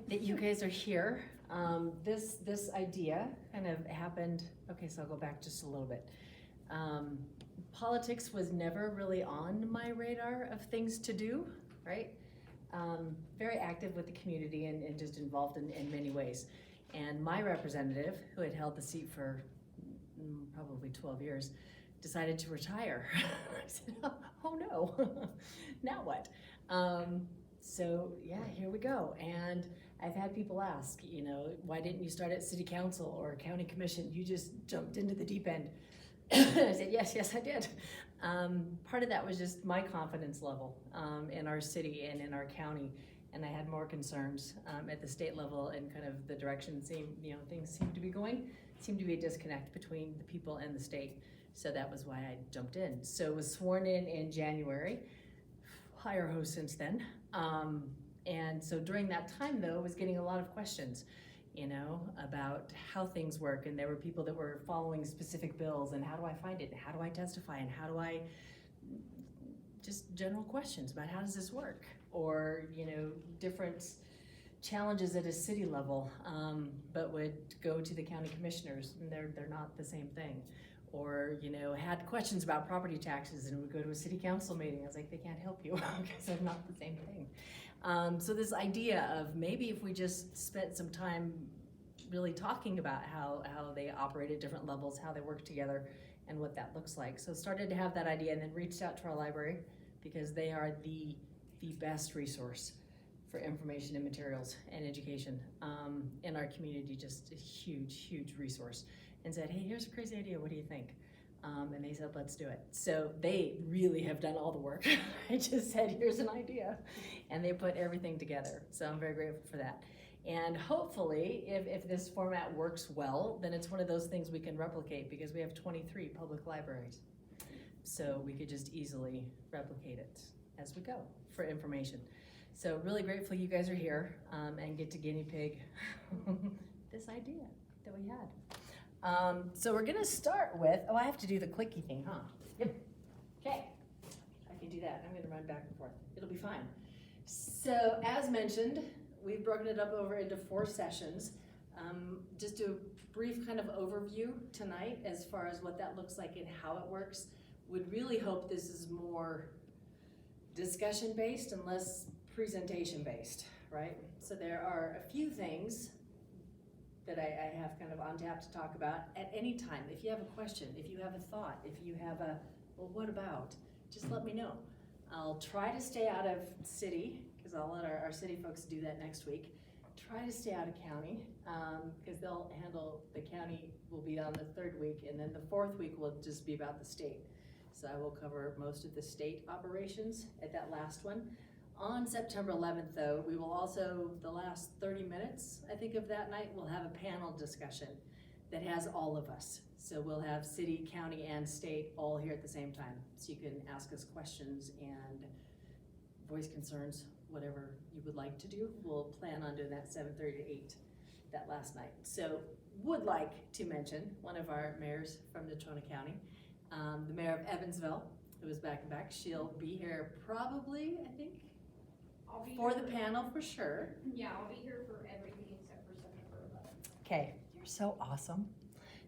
that you guys are here. This idea kind of happened, okay, so I'll go back just a little bit. Politics was never really on my radar of things to do, right? Very active with the community and just involved in many ways. And my representative, who had held the seat for probably 12 years, decided to retire. I said, oh no, now what? So yeah, here we go. And I've had people ask, you know, why didn't you start at city council or county commission? You just jumped into the deep end. I said, yes, I did. Part of that was just my confidence level in our city and in our county. And I had more concerns at the state level and kind of the direction things seem to be going. Seemed to be a disconnect between the people and the state. So that was why I jumped in. So was sworn in January. Higher ho since then. And so during that time though, was getting a lot of questions, you know, about how things work. And there were people that were following specific bills and how do I find it? And how do I testify? And how do I, just general questions about how does this work? Or, you know, different challenges at a city level, but would go to the county commissioners and they're not the same thing. Or, you know, had questions about property taxes and would go to a city council meeting. I was like, they can't help you because they're not the same thing. So this idea of maybe if we just spent some time really talking about how they operate at different levels, how they work together, and what that looks like. So started to have that idea and then reached out to our library because they are the best resource for information and materials and education in our community, just a huge resource. And said, hey, here's a crazy idea, what do you think? And they said, let's do it. So they really have done all the work. I just said, here's an idea. And they put everything together. So I'm very grateful for that. And hopefully, if this format works well, then it's one of those things we can replicate because we have 23 public libraries. So we could just easily replicate it as we go for information. So really grateful you guys are here and get to guinea pig this idea that we had. So we're gonna start with, I have to do the clicky thing, huh? Yep, okay, I can do that. I'm gonna run back and forth. It'll be fine. So as mentioned, we've broken it up over into 4 sessions. Just a brief kind of overview tonight as far as what that looks like and how it works. Would really hope this is more discussion based and less presentation based, right? So there are a few things that I have kind of on tap to talk about at any time. If you have a question, if you have a thought, if you have a, well, what about? Just let me know. I'll try to stay out of city, because I'll let our city folks do that next week. Try to stay out of county, because they'll handle, the county will be on the 3rd week, and then the 4th week will just be about the state. So I will cover most of the state operations at that last one. On September 11th, though, we will also, the last 30 minutes, I think, of that night, we'll have a panel discussion that has all of us. So we'll have city, county, and state all here at the same time. So you can ask us questions and voice concerns, whatever you would like to do. We'll plan on doing that 7:30 to 8 that last night. So would like to mention one of our mayors from Natrona County, the mayor of Evansville, who is back and back. She'll be here probably, I think, for the panel for sure. Yeah, I'll be here for everything except for September 11th. Okay, you're so awesome.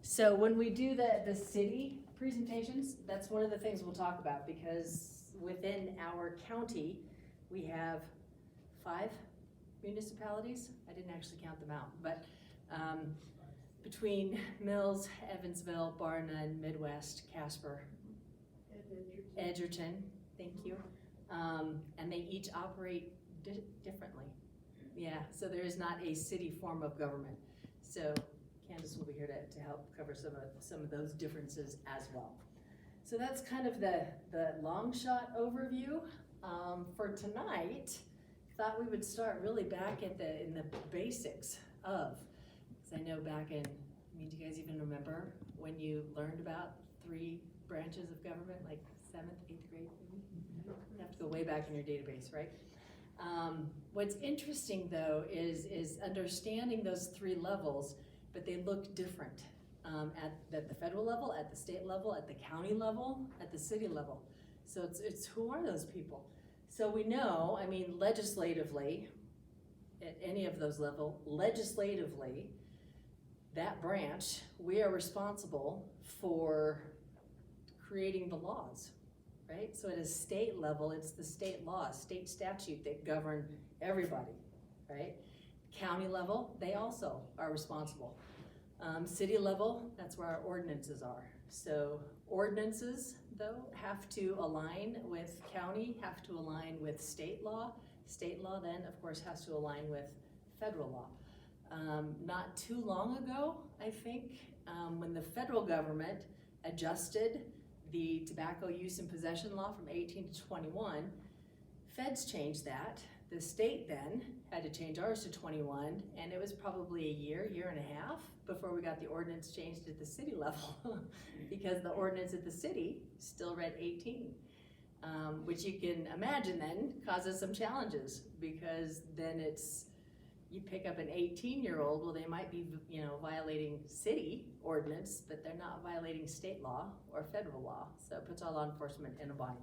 So when we do the city presentations, that's one of the things we'll talk about because within our county, we have 5 municipalities. I didn't actually count them out, but between Mills, Evansville, Bar None, Midwest, Casper, Edgerton, thank you. And they each operate differently. Yeah, so there is not a city form of government. So Candace will be here to help cover some of those differences as well. So that's kind of the long shot overview. For tonight, thought we would start really back at in the basics of, because I know back in, do you guys even remember when you learned about 3 branches of government, like 7th, 8th grade? You have to go way back in your database, right? What's interesting though is understanding those 3 levels, but they look different at the federal level, at the state level, at the county level, at the city level. So it's who are those people? So we know, I mean, legislatively, at any of those levels, legislatively, that branch, we are responsible for creating the laws, right? So at a state level, it's the state laws, state statute that govern everybody, right? County level, they also are responsible. City level, that's where our ordinances are. So ordinances, though, have to align with county, have to align with state law. State law then, of course, has to align with federal law. Not too long ago, I think, when the federal government adjusted the tobacco use and possession law from 18 to 21, feds changed that. The state then had to change ours to 21, and it was probably a year and a half before we got the ordinance changed at the city level because the ordinance at the city still read 18, which you can imagine then causes some challenges because then you pick up an 18-year-old, well, they might be, violating city ordinance, but they're not violating state law or federal law. So it puts our law enforcement in a bind.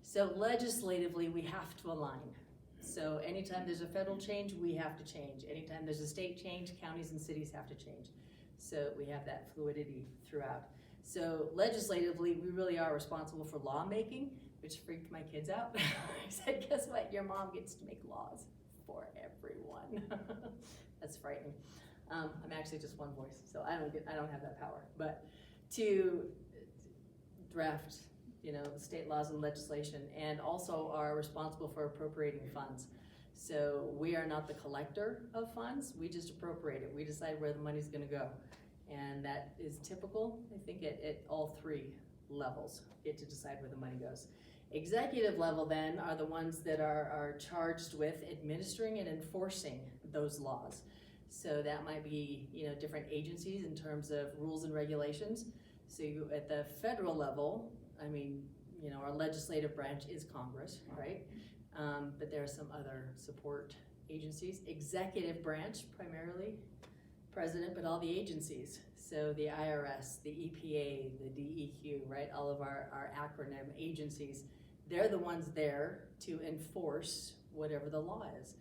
So legislatively, we have to align. So anytime there's a federal change, we have to change. Anytime there's a state change, counties and cities have to change. So we have that fluidity throughout. So legislatively, we really are responsible for lawmaking, which freaked my kids out. I said, guess what? Your mom gets to make laws for everyone. That's frightening. I'm actually just one voice, so I don't have that power. But to draft, state laws and legislation, and also are responsible for appropriating funds. So we are not the collector of funds, we just appropriate it. We decide where the money's gonna go. And that is typical, I think, at all three levels, get to decide where the money goes. Executive level then are the ones that are charged with administering and enforcing those laws. So that might be, different agencies in terms of rules and regulations. So at the federal level, our legislative branch is Congress, right? But there are some other support agencies. Executive branch, primarily president, but all the agencies. So the IRS, the EPA, the DEQ, right? All of our acronym agencies, they're the ones there to enforce whatever the law is.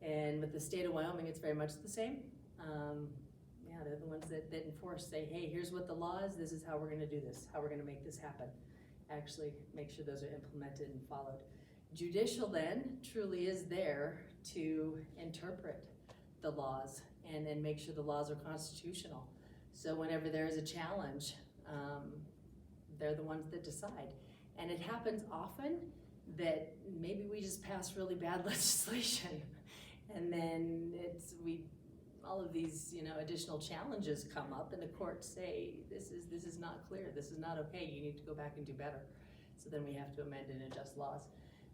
And with the state of Wyoming, it's very much the same. They're the ones that enforce, say, hey, here's what the law is, this is how we're gonna do this, how we're gonna make this happen. Actually make sure those are implemented and followed. Judicial then truly is there to interpret the laws and then make sure the laws are constitutional. So whenever there is a challenge, they're the ones that decide. And it happens often that maybe we just pass really bad legislation and then all of these, additional challenges come up and the courts say, this is not clear, this is not okay, you need to go back and do better. So then we have to amend and adjust laws.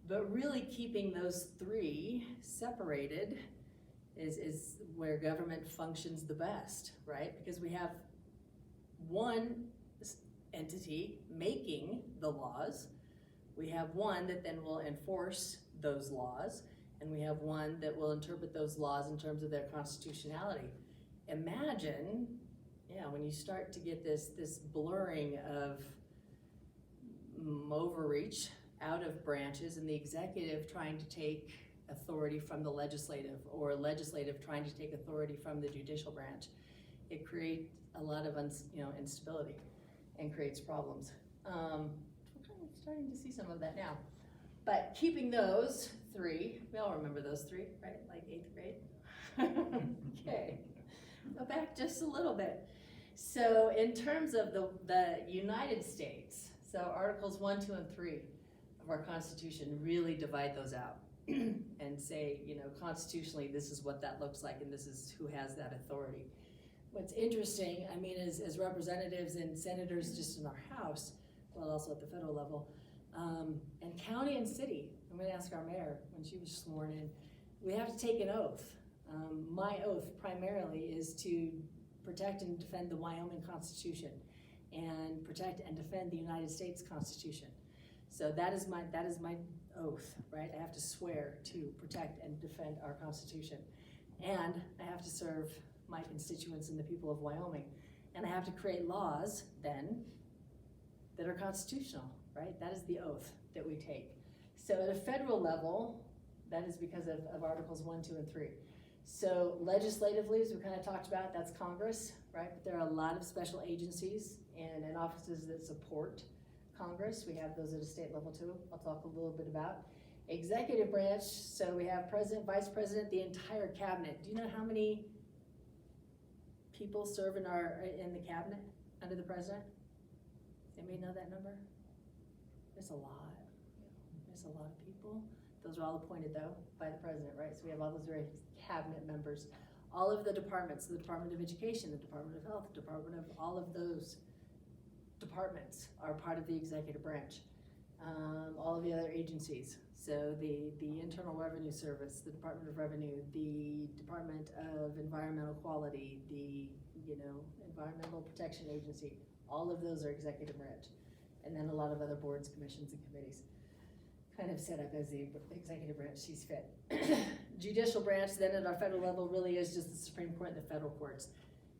But really keeping those three separated is where government functions the best, right? Because we have one entity making the laws, we have one that then will enforce those laws, and we have one that will interpret those laws in terms of their constitutionality. Imagine, when you start to get this blurring of overreach out of branches and the executive trying to take authority from the legislative or legislative trying to take authority from the judicial branch, it creates a lot of instability and creates problems. We're kind of starting to see some of that now. But keeping those three, we all remember those three, right? Like 8th grade? Okay, go back just a little bit. So in terms of the United States, so Articles 1, 2, and 3 of our Constitution really divide those out and say, constitutionally, this is what that looks like and this is who has that authority. What's interesting, as representatives and senators just in our House, well, also at the federal level, and county and city, I'm gonna ask our mayor when she was sworn in, we have to take an oath. My oath primarily is to protect and defend the Wyoming Constitution and protect and defend the United States Constitution. So that is my oath, right? I have to swear to protect and defend our Constitution. And I have to serve my constituents and the people of Wyoming. And I have to create laws then that are constitutional, right? That is the oath that we take. So at a federal level, that is because of Articles 1, 2, and 3. So legislatively, as we kind of talked about, that's Congress, right? But there are a lot of special agencies and offices that support Congress. We have those at a state level too. I'll talk a little bit about. Executive branch, so we have president, vice president, the entire cabinet. Do you know how many people serve in the cabinet under the president? Does anybody know that number? There's a lot. There's a lot of people. Those are all appointed though by the president, right? So we have all those very cabinet members. All of the departments, the Department of Education, the Department of Health, the Department of all of those departments are part of the executive branch. All of the other agencies. So the Internal Revenue Service, the Department of Revenue, the Department of Environmental Quality, the Environmental Protection Agency, all of those are executive branch. And then a lot of other boards, commissions, and committees kind of set up as the executive branch sees fit. Judicial branch then at our federal level really is just the Supreme Court and the federal courts.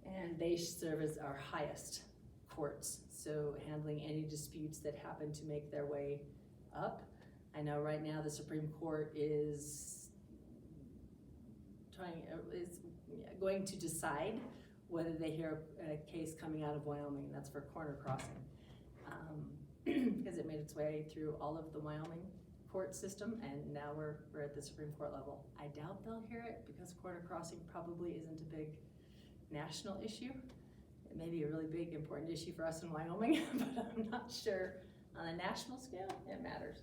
And they serve as our highest courts. So handling any disputes that happen to make their way up. I know right now the Supreme Court is going to decide whether they hear a case coming out of Wyoming. That's for corner crossing. Because it made its way through all of the Wyoming court system, and now we're at the Supreme Court level. I doubt they'll hear it because corner crossing probably isn't a big national issue. It may be a really big, important issue for us in Wyoming, but I'm not sure on a national scale it matters.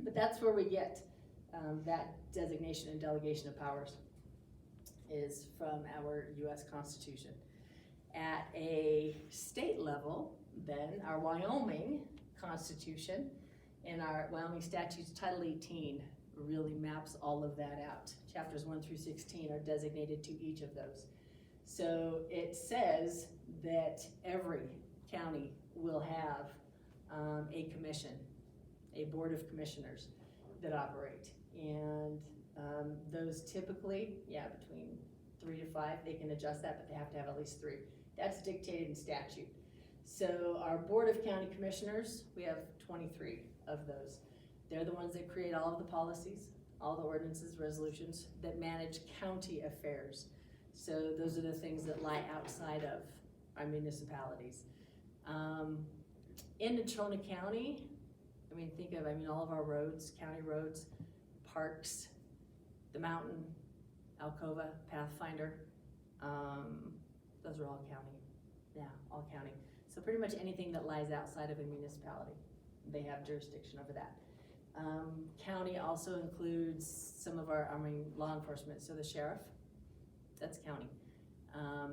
But that's where we get that designation and delegation of powers is from our U.S. Constitution. At a state level, then our Wyoming Constitution and our Wyoming Statutes Title 18 really maps all of that out. Chapters 1 through 16 are designated to each of those. So it says that every county will have a commission, a board of commissioners that operate. And those typically, between 3 to 5, they can adjust that, but they have to have at least 3. That's dictated in statute. So our Board of County Commissioners, we have 23 of those. They're the ones that create all of the policies, all the ordinances, resolutions that manage county affairs. So those are the things that lie outside of our municipalities. In Natrona County, think of all of our roads, county roads, parks, the mountain, Alcova, Pathfinder, those are all county. Yeah, all county. So pretty much anything that lies outside of a municipality, they have jurisdiction over that. County also includes some of our, law enforcement. So the sheriff, that's county. I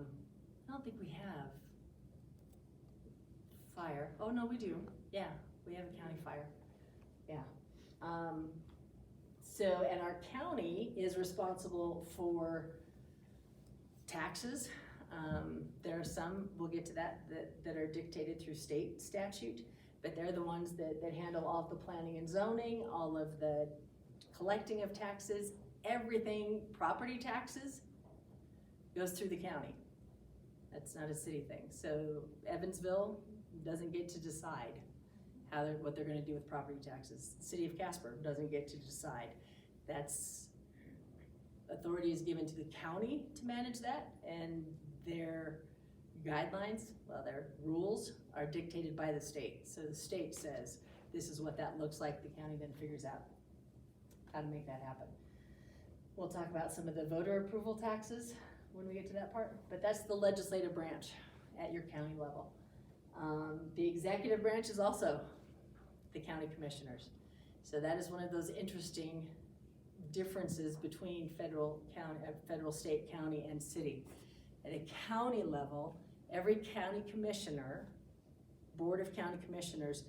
don't think we have fire. Oh no, we do. Yeah, we have a county fire. Yeah. And our county is responsible for taxes. There are some, we'll get to that are dictated through state statute, but they're the ones that handle all of the planning and zoning, all of the collecting of taxes, everything, property taxes goes through the county. That's not a city thing. So Evansville doesn't get to decide what they're gonna do with property taxes. The city of Casper doesn't get to decide. That's authority is given to the county to manage that, and their guidelines, their rules are dictated by the state. So the state says, this is what that looks like. The county then figures out how to make that happen. We'll talk about some of the voter approval taxes when we get to that part, but that's the legislative branch at your county level. The executive branch is also the county commissioners. So that is one of those interesting differences between federal, state, county, and city. At a county level, every county commissioner, board of county commissioners,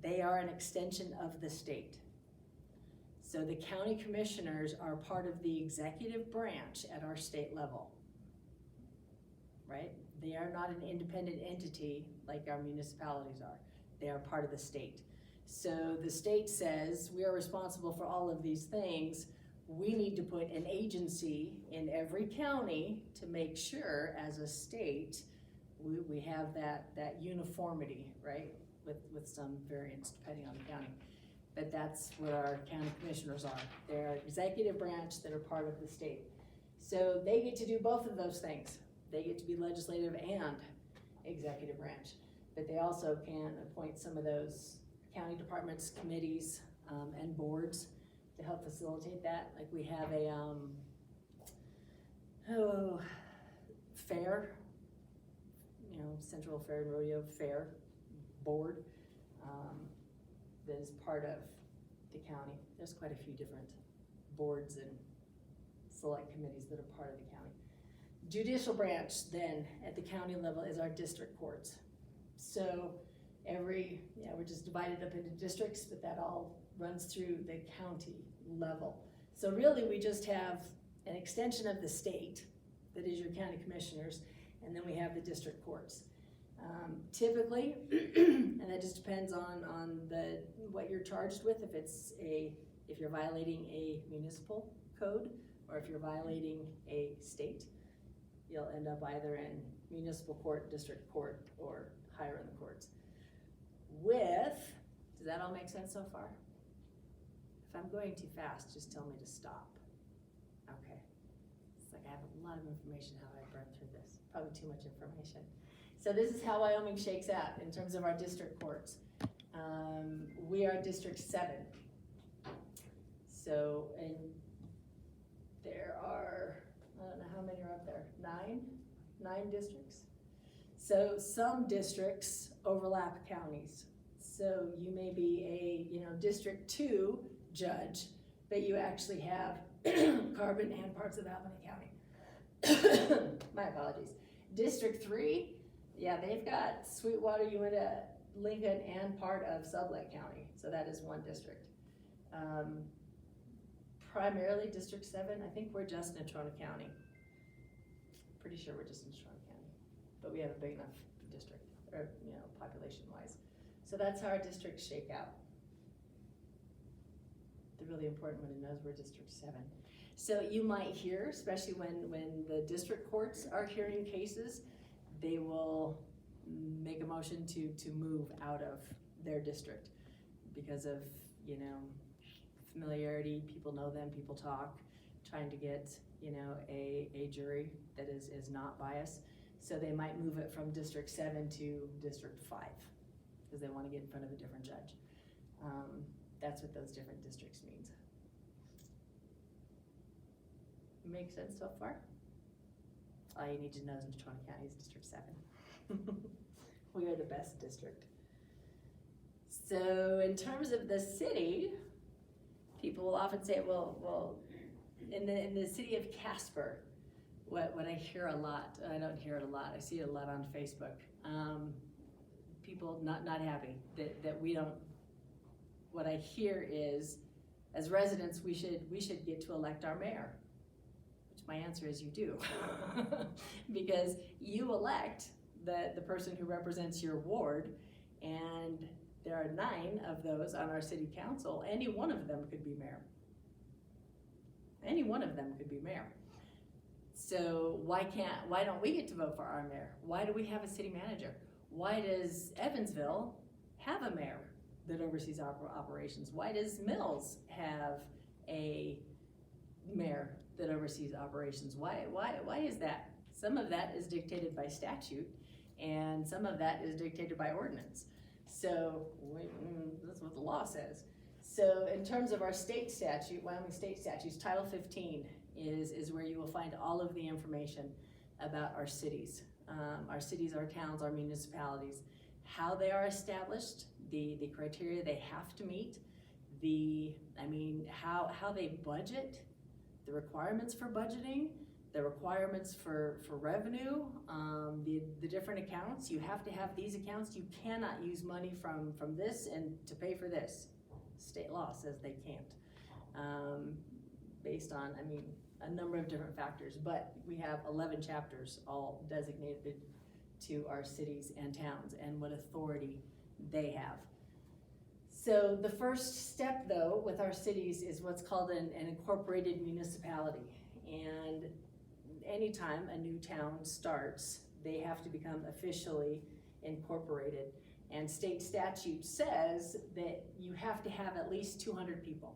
they are an extension of the state. So the county commissioners are part of the executive branch at our state level, right? They are not an independent entity like our municipalities are. They are part of the state. So the state says, we are responsible for all of these things. We need to put an agency in every county to make sure, as a state, we have that uniformity, right? With some variance depending on the county. but that's what our county commissioners are. They're executive branch that are part of the state. So they get to do both of those things. They get to be legislative and executive branch, but they also can appoint some of those county departments, committees, and boards to help facilitate that. Like we have a fair, Central Fair and Rodeo Fair board that is part of the county. There's quite a few different boards and select committees that are part of the county. Judicial branch then at the county level is our district courts. So we're just divided up into districts, but that all runs through the county level. So really we just have an extension of the state that is your county commissioners, and then we have the district courts. Typically, and that just depends on what you're charged with, if you're violating a municipal code or if you're violating a state, you'll end up either in municipal court, district court, or higher in the courts. Does that all make sense so far? If I'm going too fast, just tell me to stop. Okay. It's like I have a lot of information how I burn through this. Probably too much information. So this is how Wyoming shakes out in terms of our district courts. We are District 7. So, and there are, I don't know how many are up there, 9 districts. So some districts overlap counties. So you may be a District 2 judge, but you actually have Carbon and parts of Albany County. My apologies. District 3, yeah, they've got Sweetwater, Uinta, Lincoln, and part of Sublette County. So that is one district. Primarily District 7, I think we're just in Natrona County. Pretty sure we're just in Natrona County, but we have a big enough district, or population-wise. So that's how our districts shake out. The really important one to know is we're District 7. So you might hear, especially when the district courts are hearing cases, they will make a motion to move out of their district because of, familiarity, people know them, people talk, trying to get, a jury that is not biased. So they might move it from District 7 to District 5 because they want to get in front of a different judge. That's what those different districts means. Make sense so far? All you need to know is Natrona County is District 7. We are the best district. So in terms of the city, people will often say, well, in the city of Casper, what I hear a lot, I don't hear it a lot, I see it a lot on Facebook, people not happy that we don't, what I hear is, as residents, we should get to elect our mayor. Which my answer is you do. Because you elect the person who represents your ward, and there are 9 of those on our city council. Any one of them could be mayor. Any one of them could be mayor. So why don't we get to vote for our mayor? Why do we have a city manager? Why does Evansville have a mayor that oversees operations? Why does Mills have a mayor that oversees operations? Why is that? Some of that is dictated by statute, and some of that is dictated by ordinance. So that's what the law says. So in terms of our state statute, Wyoming state statutes, Title 15 is where you will find all of the information about our cities. Our towns, our municipalities, how they are established, the criteria they have to meet, how they budget, the requirements for budgeting, the requirements for revenue, the different accounts. You have to have these accounts. You cannot use money from this and to pay for this. State law says they can't, based on, a number of different factors, but we have 11 chapters all designated to our cities and towns and what authority they have. So the first step, though, with our cities is what's called an incorporated municipality. And anytime a new town starts, they have to become officially incorporated. And state statute says that you have to have at least 200 people.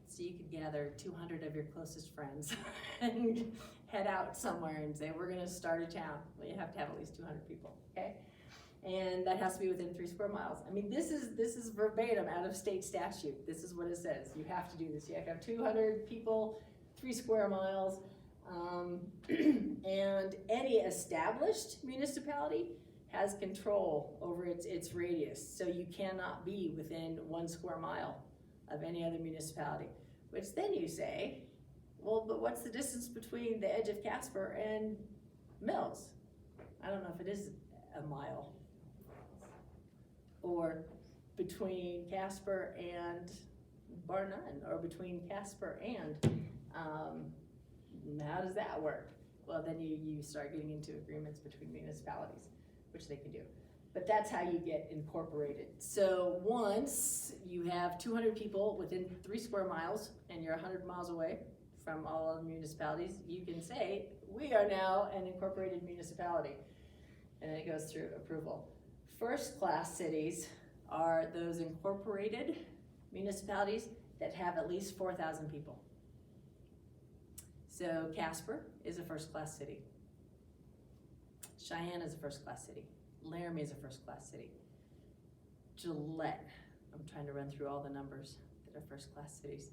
So you could gather 200 of your closest friends and head out somewhere and say, we're gonna start a town. Well, you have to have at least 200 people, okay? And that has to be within 3 square miles. I mean, this is verbatim out of state statute. This is what it says. You have to do this. You have to have 200 people, 3 square miles, and any established municipality has control over its radius. So you cannot be within 1 square mile of any other municipality. Which then you say, well, but what's the distance between the edge of Casper and Mills? I don't know if it is a mile. Or between Casper and Bar None, or between Casper and, how does that work? Well, then you start getting into agreements between municipalities, which they can do. But that's how you get incorporated. So once you have 200 people within 3 square miles and you're 100 miles away from all other municipalities, you can say, we are now an incorporated municipality. And it goes through approval. First class cities are those incorporated municipalities that have at least 4,000 people. So Casper is a first class city. Cheyenne is a first class city. Laramie is a first class city. Gillette, I'm trying to run through all the numbers that are first class cities.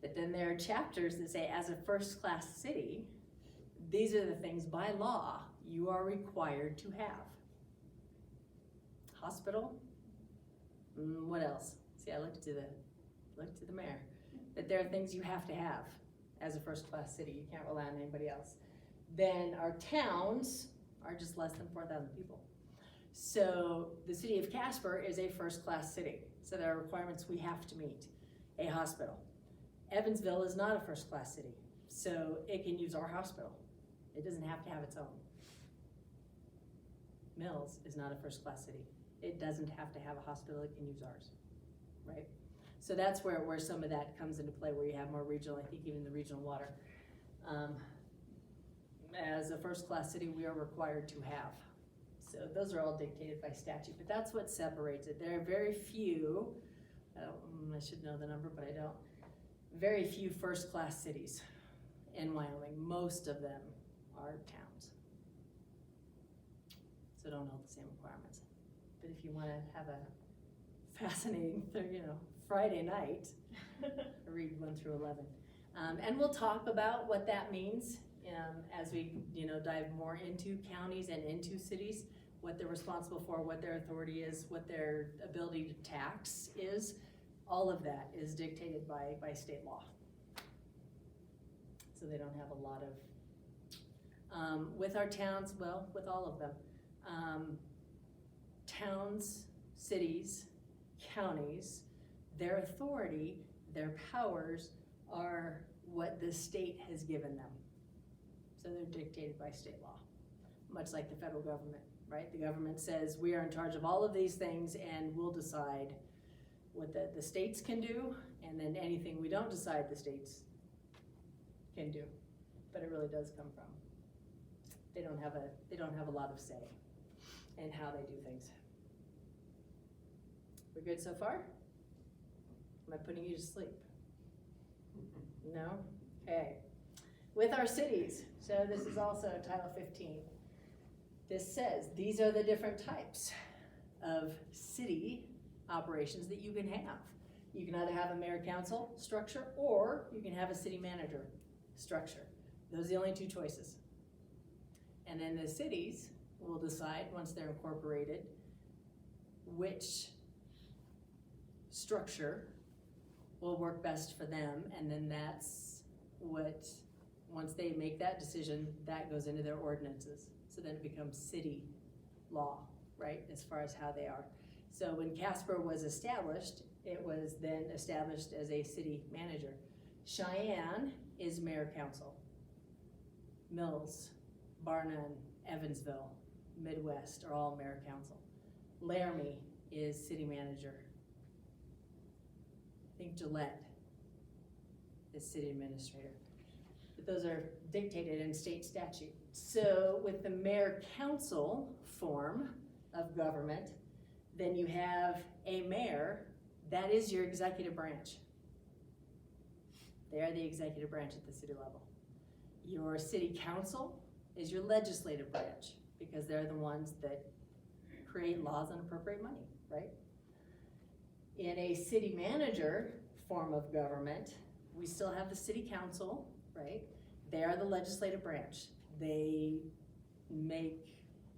But then there are chapters that say as a first class city, these are the things by law you are required to have. Hospital, what else? See, I looked to the mayor. That there are things you have to have as a first class city. You can't rely on anybody else. Then our towns are just less than 4,000 people. So the city of Casper is a first class city. So there are requirements we have to meet. A hospital. Evansville is not a first class city. So it can use our hospital. It doesn't have to have its own. Mills is not a first class city. It doesn't have to have a hospital, it can use ours, right? So that's where some of that comes into play, where you have more regional, I think even the regional water. As a first class city, we are required to have. So those are all dictated by statute, but that's what separates it. There are very few, I should know the number, but I don't, very few first class cities in Wyoming. Most of them are towns. So don't hold the same requirements. But if you want to have a fascinating, Friday night, read 1 through 11. And we'll talk about what that means as we, dive more into counties and into cities, what they're responsible for, what their authority is, what their ability to tax is. All of that is dictated by state law. So they don't have a lot of, with our towns, well, with all of them. Towns, cities, counties, their authority, their powers are what the state has given them. So they're dictated by state law, much like the federal government, right? The government says we are in charge of all of these things and we'll decide what the states can do, and then anything we don't decide the states can do. But it really does come from, they don't have a lot of say in how they do things. We're good so far? Am I putting you to sleep? No? Okay. With our cities, so this is also Title 15. This says these are the different types of city operations that you can have. You can either have a mayor-council structure or you can have a city manager structure. Those are the only 2 choices. And then the cities will decide, once they're incorporated, which structure will work best for them, and then that's what, once they make that decision, that goes into their ordinances. So then it becomes city law, right, as far as how they are. So when Casper was established, it was then established as a city manager. Cheyenne is mayor-council. Mills, Bar None, Evansville, Midwest are all mayor-council. Laramie is city manager. I think Gillette is city administrator. But those are dictated in state statute. So with the mayor-council form, of government, then you have a mayor. That is your executive branch. They are the executive branch at the city level. Your city council is your legislative branch, because they're the ones that create laws and appropriate money, right? In a city manager form of government, we still have the city council, right? They are the legislative branch. They make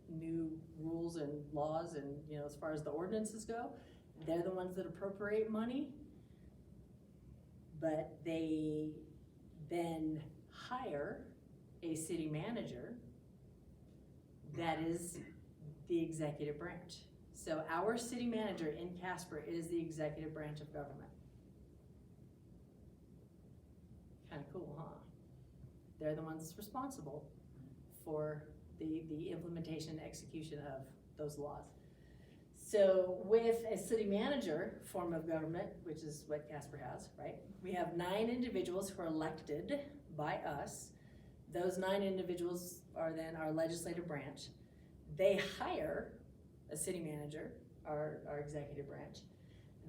new rules and laws, and as far as the ordinances go, they're the ones that appropriate money, but they then hire a city manager that is the executive branch. So our city manager in Casper is the executive branch of government. Kind of cool, huh? They're the ones responsible for the implementation and execution of those laws. So with a city manager form of government, which is what Casper has, right? We have 9 individuals who are elected by us. Those 9 individuals are then our legislative branch. They hire a city manager, our executive branch.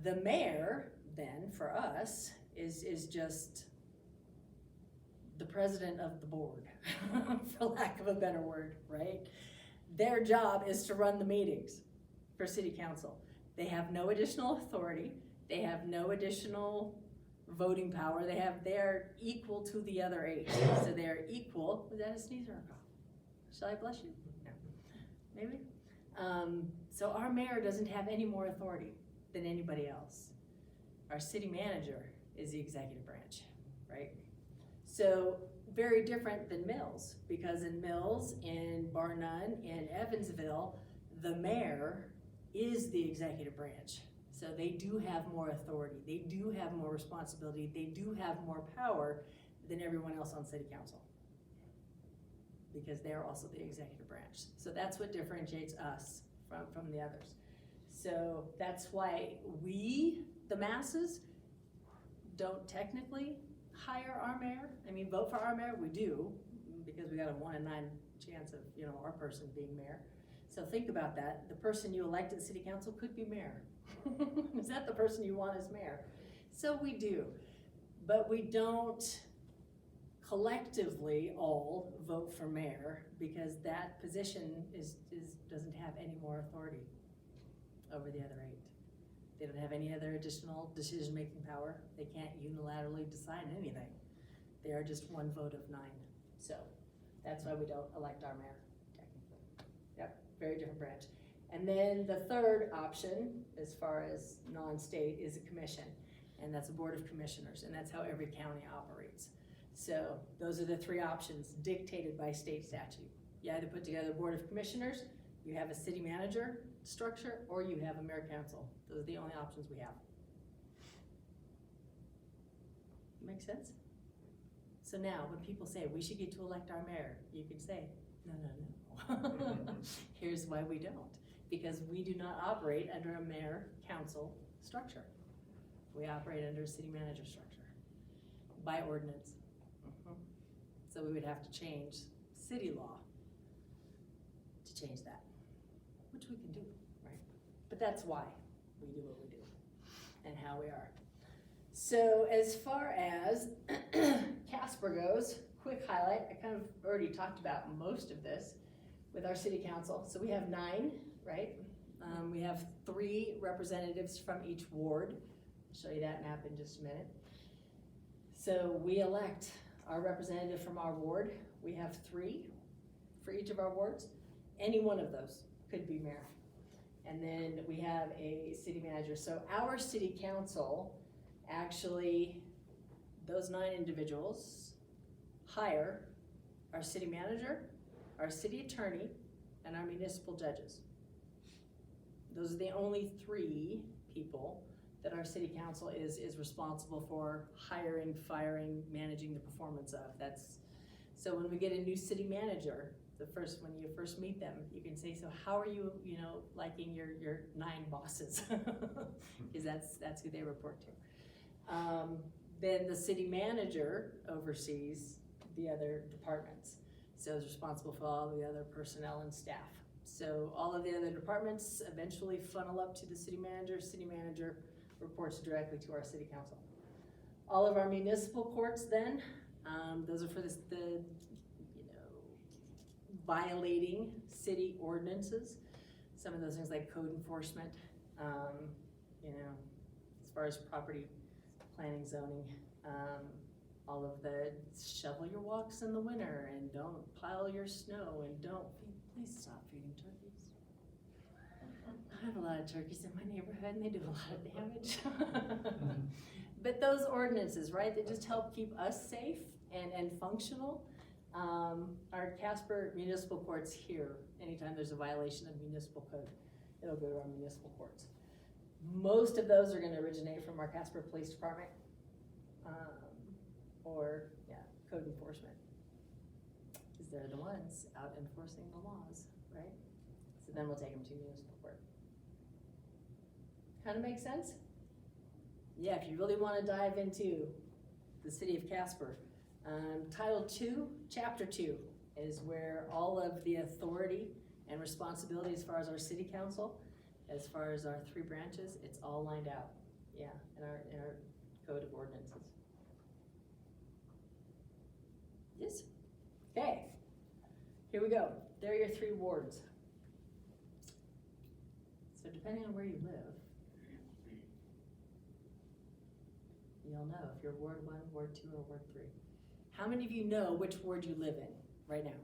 The mayor then, for us, is just the president of the board, for lack of a better word, right? Their job is to run the meetings for city council. They have no additional authority. They have no additional voting power. They're equal to the other 8. So they're equal. Was that a sneeze or a cough? Shall I bless you? No. Maybe? So our mayor doesn't have any more authority than anybody else. Our city manager is the executive branch, right? So very different than Mills, because in Mills, in Bar None, in Evansville, the mayor is the executive branch. So they do have more authority, they do have more responsibility, they do have more power than everyone else on city council, because they're also the executive branch. So that's what differentiates us from the others. So that's why we, the masses, don't technically hire our mayor. I mean, vote for our mayor, we do, because we got a 1 in 9 chance of our person being mayor. So think about that. The person you elect at city council could be mayor. Is that the person you want as mayor? So we do, but we don't collectively all vote for mayor, because that position doesn't have any more authority over the other 8. They don't have any other additional decision-making power. They can't unilaterally decide anything. They are just one vote of 9. So that's why we don't elect our mayor, technically. Yep, very different branch. And then the third option, as far as non-state, is a commission. And that's a board of commissioners, and that's how every county operates. So those are the 3 options dictated by state statute. You either put together a board of commissioners, you have a city manager structure, or you have a mayor council. Those are the only options we have. Make sense? So now, when people say we should get to elect our mayor, you can say, no. Here's why we don't. Because we do not operate under a mayor council structure. We operate under a city manager structure by ordinance. So we would have to change city law to change that, which we can do, right? But that's why we do what we do and how we are. So as far as Casper goes, quick highlight, I kind of already talked about most of this with our city council. So we have 9, right? We have 3 representatives from each ward. I'll show you that map in just a minute. So we elect our representative from our ward. We have 3 for each of our wards. Any one of those could be mayor. And then we have a city manager. So our city council, actually, those 9 individuals hire our city manager, our city attorney, and our municipal judges. Those are the only 3 people that our city council is responsible for hiring, firing, managing the performance of. So when we get a new city manager, when you first meet them, you can say, so how are you, liking your 9 bosses? Because that's who they report to. Then the city manager oversees the other departments. So is responsible for all the other personnel and staff So all of the other departments eventually funnel up to the city manager reports directly to our city council. All of our municipal courts then, those are for the violating city ordinances. Some of those things like code enforcement, as far as property planning, zoning, all of the shovel your walks in the winter and don't pile your snow and please stop feeding turkeys. I have a lot of turkeys in my neighborhood and they do a lot of damage. But those ordinances, right, they just help keep us safe and functional. Our Casper municipal courts here, anytime there's a violation of municipal code, it'll go to our municipal courts. Most of those are gonna originate from our Casper Police Department, code enforcement. Because they're the ones out enforcing the laws, right? So then we'll take them to municipal court. Kind of makes sense? Yeah, if you really wanna dive into the city of Casper, Title 2, Chapter 2 is where all of the authority and responsibility as far as our city council, as far as our 3 branches, it's all lined out, yeah, in our code of ordinances. Yes? Okay, here we go. There are your 3 wards. So depending on where you live, you'll know if you're Ward 1, Ward 2, or Ward 3. How many of you know which ward you live in right now?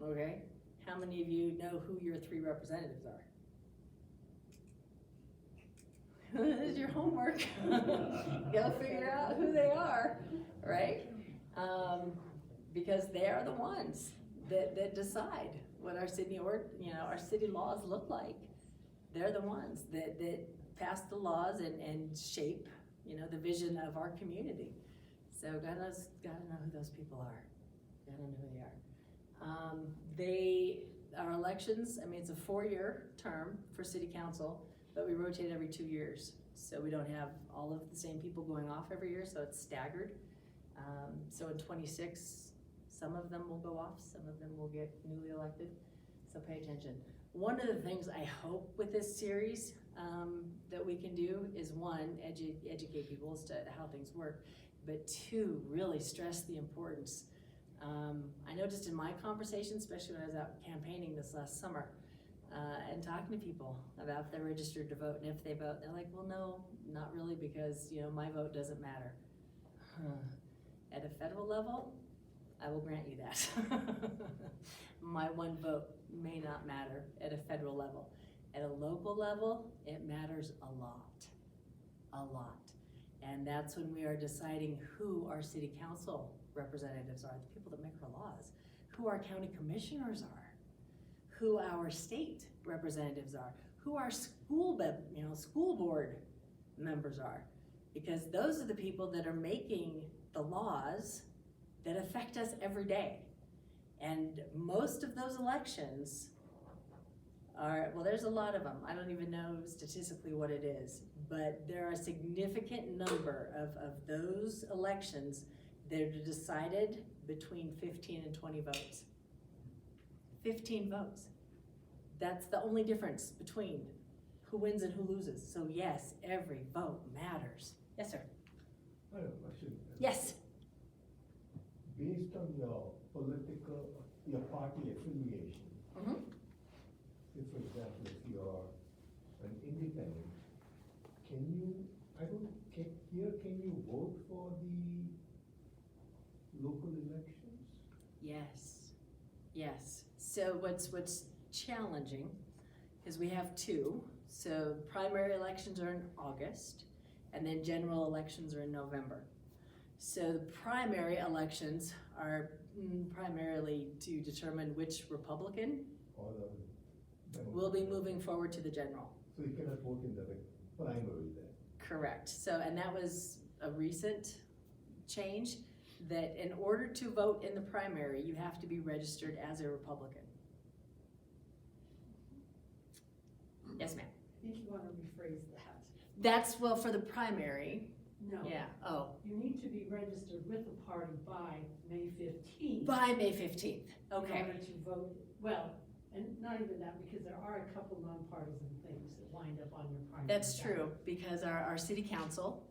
Okay. How many of you know who your 3 representatives are? This is your homework. Go figure out who they are, right? Because they are the ones that decide what our city our city laws look like. They're the ones that pass the laws and shape, the vision of our community. So gotta know who those people are. Gotta know who they are. Our elections, it's a 4-year term for city council, but we rotate every 2 years. So we don't have all of the same people going off every year, so it's staggered. So in 26, some of them will go off, some of them will get newly elected. So pay attention. One of the things I hope with this series that we can do is 1, educate people as to how things work, but 2, really stress the importance. I know just in my conversation, especially when I was out campaigning this last summer, and talking to people about if they're registered to vote and if they vote, they're like, well, no, not really, because my vote doesn't matter. At a federal level, I will grant you that. My 1 vote may not matter at a federal level. At a local level, it matters a lot. And that's when we are deciding who our city council representatives are, the people that make our laws, who our county commissioners are, who our state representatives are, who our school board members are, because those are the people that are making the laws that affect us every day. And most of those elections there's a lot of them. I don't even know statistically what it is, but there are a significant number of those elections that are decided between 15 and 20 votes. 15 votes. That's the only difference between who wins and who loses. So yes, every vote matters. Yes, sir. I have a question. Yes. Based on your party affiliation, say for example, if you're an independent, can you vote for the local elections? Yes. So what's challenging is we have 2. So primary elections are in August, and then general elections are in November. So the primary elections are primarily to determine which Republican Or will be moving forward to the general. So you cannot vote in the primary then? Correct. So, and that was a recent change, that in order to vote in the primary, you have to be registered as a Republican. Yes, ma'am. I think you want to rephrase that. That's, well, for the primary, No. Yeah, oh, You need to be registered with the party by May 15th. by May 15th, okay. In order to vote, well, and not even that, because there are a couple nonpartisan things that wind up on your primary. That's ballot. true, because our city council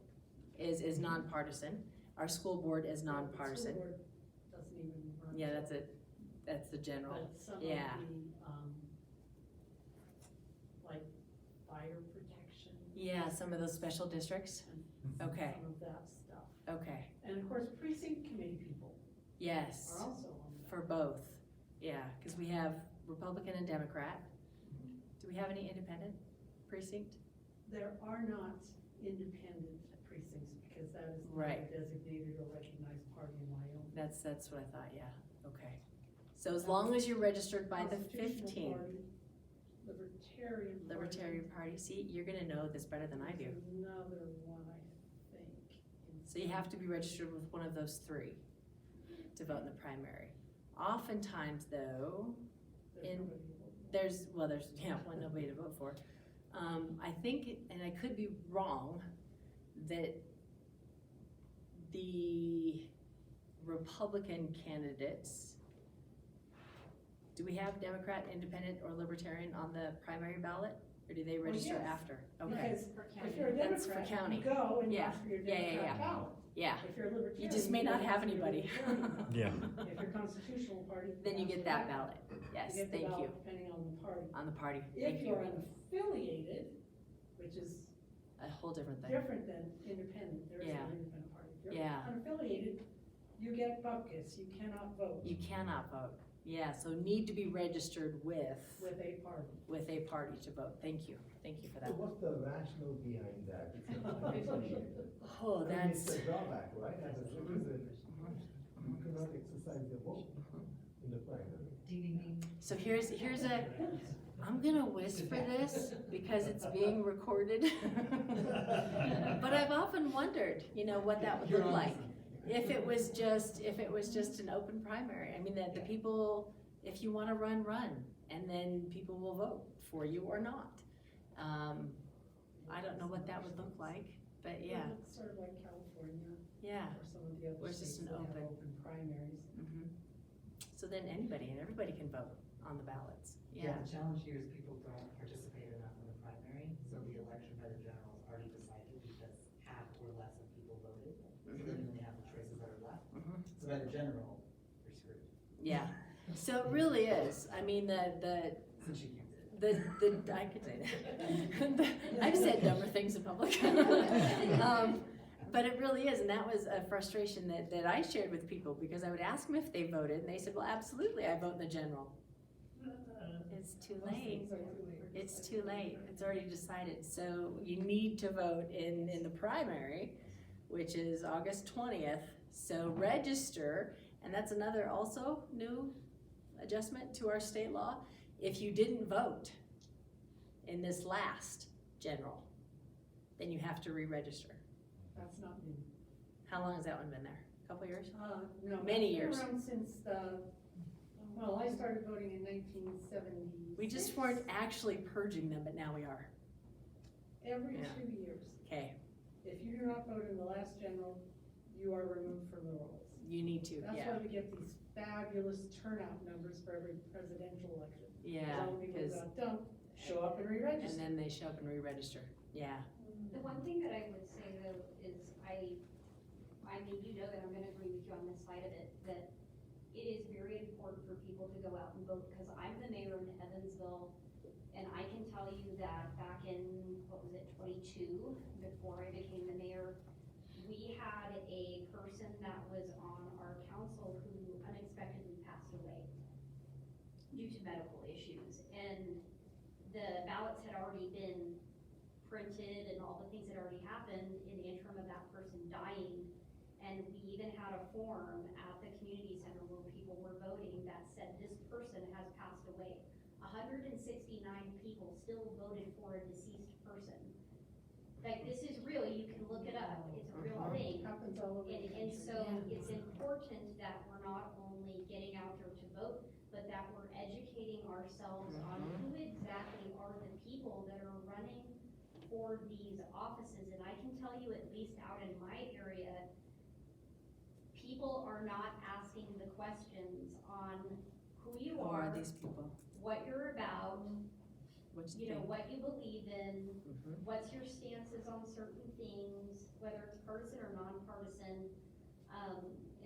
is nonpartisan, our school board is The nonpartisan. school board doesn't even run. Yeah, that's it, that's the general, But some of yeah. the, like fire protection. Yeah, some of those special districts, and okay. Some of that stuff. okay, And of course, precinct committee people yes, are also on that. for both, yeah, because we have Republican and Democrat. Do we have any independent precinct? There are not independent precincts, because that is not Right. a designated or recognized party in Wyoming. That's what I thought, yeah, okay. So as long as you're registered by the Constitutional 15th, Party, Libertarian Party. Libertarian Party, see, you're gonna know this better than I do. There's another one, I think. So you have to be registered with one of those three to vote in the primary. Oftentimes though, there's nobody to vote for. I think, and I could be wrong, that the Republican candidates, do we have Democrat, Independent, or Libertarian on the primary ballot? Or do they register yes. after? Okay, Because For if county. you're a That's for Democrat, county. you go and Yeah. ask for your Yeah, yeah, Democrat yeah. ballot. yeah, If you're a Libertarian. you just may not go have ask for your anybody. Libertarian ballot. Yeah. If you're Constitutional Party. Then you ask get for that ballot, yes, You get the thank you, ballot depending on the party. on the party, If thank you. you're unaffiliated, which is A whole different thing. different than independent, there is Yeah. an independent party. If you're Yeah. unaffiliated, you get bupkis, you cannot vote You cannot vote, yeah, so need to be registered with with a party. to vote, thank you for So that. what's the rationale behind that? It's not affiliated. Oh, I mean, that's, it's a drawback, right? As a citizen, you cannot exercise your vote in the primary. so here's I'm gonna whisper this because it's being recorded. But I've often wondered, what that would look like. If it was just an open primary, I mean, that the people, if you wanna run, and then people will vote for you or not. I don't know what that would look like, but yeah, Well, it's sort of like California yeah. or some of the other Where it's just states an that have open. open primaries. Mhm. So then anybody and everybody can vote on the ballots, Yeah, yeah. the challenge here is people don't participate enough in the primary, so the election by the general is already decided because half or less of people voted. So then they have the choices that are left. Mhm. So by the general, you're screwed. Yeah, so it really is, I mean, the Since you can't say that. I could say that. I've said dumber things in public. But it really is, and that was a frustration that I shared with people, because I would ask them if they voted, and they said, well, absolutely, I vote in the general. It's too Most late. things are too late. It's too late, it's already decided, so you need to vote in the primary, which is August 20th, so register, and that's another also new adjustment to our state law. If you didn't vote in this last general, then you have to re-register. That's not new. How long has that one been there? A couple years? No. Many it's been years. around since well, I started voting in 1970. We just weren't actually purging them, but now we are. Every Yeah. 2 years. Okay, If you do not vote in the last general, you are removed from the rolls. you need to, That's yeah. why we get these fabulous turnout numbers for every presidential election. Yeah, All the people who because, got dumped, show up and and re-register. then they show up and re-register, yeah. The one thing that I would say though is I mean, you know that I'm gonna agree with you on this side of it, that it is very important for people to go out and vote, because I'm the mayor in Evansville, and I can tell you that back in, 22, before I became the mayor, we had a person that was on our council who unexpectedly passed away due to medical issues, and the ballots had already been printed and all the things that already happened in the interim of that person dying. And we even had a form at the community center where people were voting that said this person has passed away. 169 people still voted for a deceased person. Like, this is real, you can look it up, it's a real thing. Happens all over the And country. so it's important that we're not only getting out there to vote, but that we're educating ourselves on who exactly are the people that are running for these offices, and I can tell you, at least out in my area, people are not asking the questions on who you Who are are, these people? what you're about, What's the you know, thing? what you believe in, Mhm. what's your stances on certain things, whether it's partisan or nonpartisan.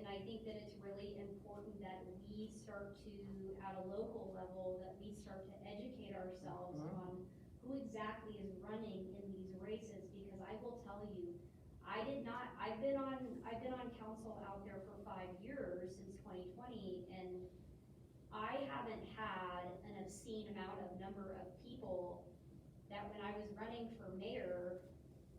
And I think that it's really important that we start to, at a local level, that we start to educate ourselves on who exactly is running in these races, because I will tell you, I've been on council out there for 5 years, since 2020, and I haven't had an obscene number of people that when I was running for mayor,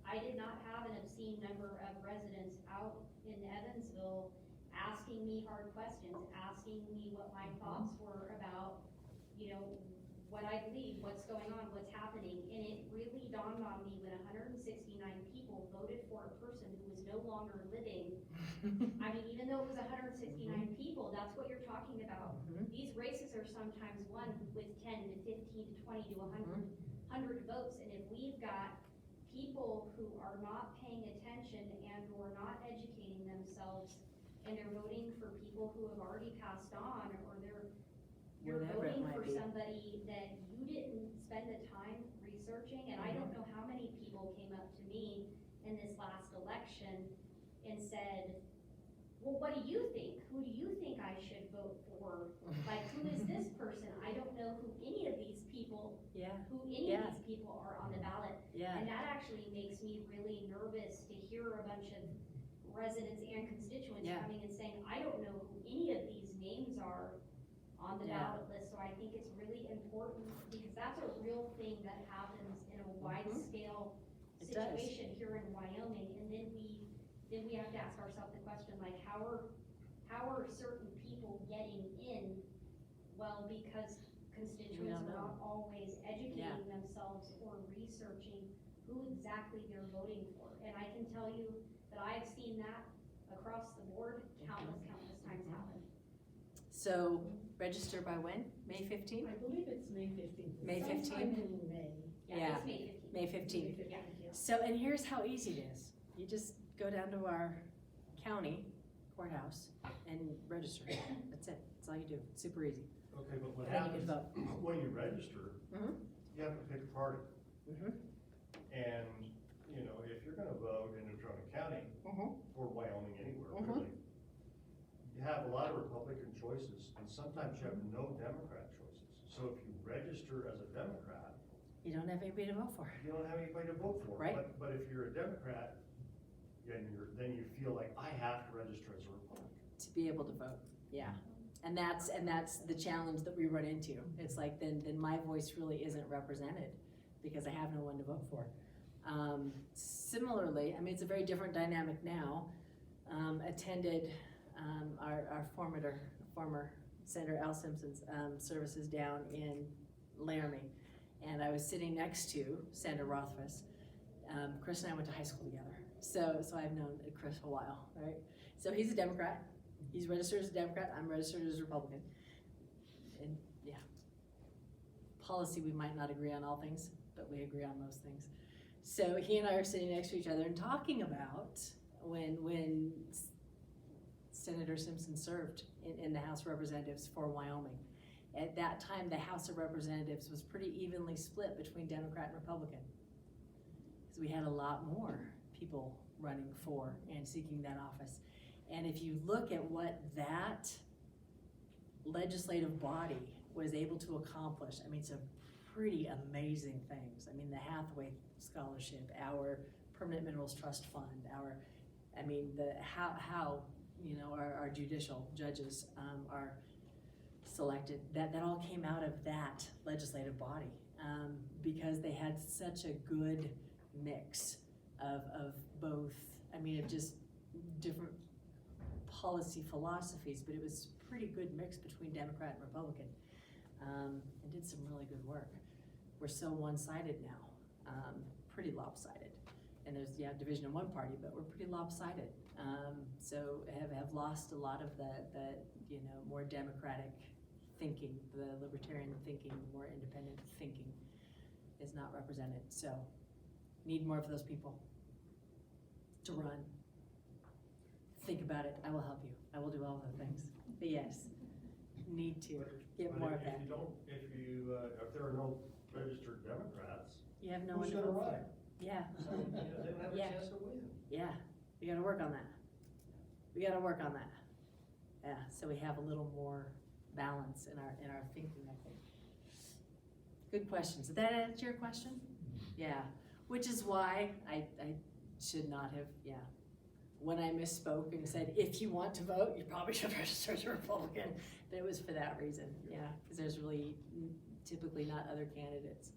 I did not have an obscene number of residents out in Evansville asking me hard questions, asking me what my thoughts were about, you know, what I believe, what's going on, what's happening. And it really dawned on me when 169 people voted for a person who was no longer living. I mean, even though it was 169 people, that's what you're talking about. These races are sometimes won with 10 to 15 to 20 to 100 votes. And if we've got people who are not paying attention and who are not educating themselves, and they're voting for people who have already passed on, or you're Whatever it voting might for be. somebody that you didn't spend the time researching. And I don't know how many people came up to me in this last election and said, well, what do you think? Who do you think I should vote for? Like, who is this person? I don't know who any of these people, Yeah, who any of these people are on the ballot. yeah, And that actually makes me really nervous to hear a bunch of residents and constituents Yeah. coming and saying, I don't know who any of these names are on the Yeah. ballot list. So I think it's really important, because that's a real thing that happens in a wide scale It does. situation here in Wyoming. And then we have to ask ourselves the question, like, how are certain people getting in? Well, because constituents are not always educating themselves or researching who exactly they're voting for. And I can tell you that I've seen that across the board countless times happen. So register by when? May 15th? I believe it's May 15th. May 15th? Sometime in May. Yeah. It's May 15th. May 15th. May 15th, Yeah. So, and here's how easy it is. You just go down to our county courthouse and register. That's it. That's all you do. It's super easy. Okay, but what And then you can happens vote. when you register, Mhm. you have to pick a party. Mhm. And, you know, if you're gonna vote in Natrona County, Mhm. or Wyoming, anywhere Mhm. really, you have a lot of Republican choices, and sometimes you have no Democrat choices. So if you register as a Democrat, You don't have anybody to vote for. you don't have anybody to vote for. Right. But if you're a Democrat, then you feel like, I have to register as a Republican. To be able to vote, yeah. And that's the challenge that we run into. It's like, then my voice really isn't represented because I have no one to vote for. Similarly, I mean, it's a very different dynamic now. Attended our former Senator Al Simpson's services down in Laramie. And I was sitting next to Senator Rothfuss. Chris and I went to high school together. So I've known Chris a while, right? So he's a Democrat. He's registered as a Democrat. I'm registered as a Republican. And yeah, policy, we might not agree on all things, but we agree on most things. So he and I are sitting next to each other and talking about when Senator Simpson served in the House of Representatives for Wyoming. At that time, the House of Representatives was pretty evenly split between Democrat and Republican. Because we had a lot more people running for and seeking that office. And if you look at what that legislative body was able to accomplish, I mean, some pretty amazing things. I mean, the Hathaway Scholarship, our Permanent Minerals Trust Fund, how you know, our judicial judges are selected, that all came out of that legislative body, because they had such a good mix of both, I mean, of just different policy philosophies, but it was a pretty good mix between Democrat and Republican, and did some really good work. We're so one-sided now, pretty lopsided. And there's, division in one party, but we're pretty lopsided. So have lost a lot of the more democratic thinking, the libertarian thinking, the more independent thinking is not represented. So Need more of those people to run. Think about it, I will help you, I will do all the things, but yes, need to get But more of if that. you don't, if there are no registered Democrats, You have no one who's to gonna vote for. run? Yeah, So, you know, they don't have a Yeah. chance to win. yeah, we gotta work on that. We gotta work on that. Yeah, so we have a little more balance in our thinking, I think. Good questions. Did that answer your question? Yeah, which is why I should not have, yeah. When I misspoke and said, if you want to vote, you probably should register as a Republican, but it was for that reason, yeah, because there's really typically not other candidates.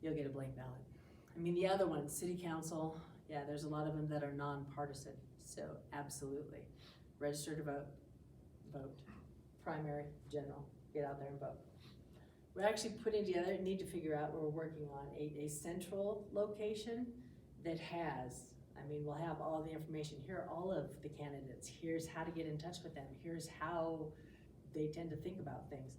You'll get a blank ballot. I mean, the other ones, city council, yeah, there's a lot of them that are nonpartisan, so absolutely. Register to vote, vote, primary, general, get out there and vote. We're actually putting together, need to figure out, we're working on a central location that has, I mean, we'll have all the information, here are all of the candidates, here's how to get in touch with them, here's how they tend to think about things.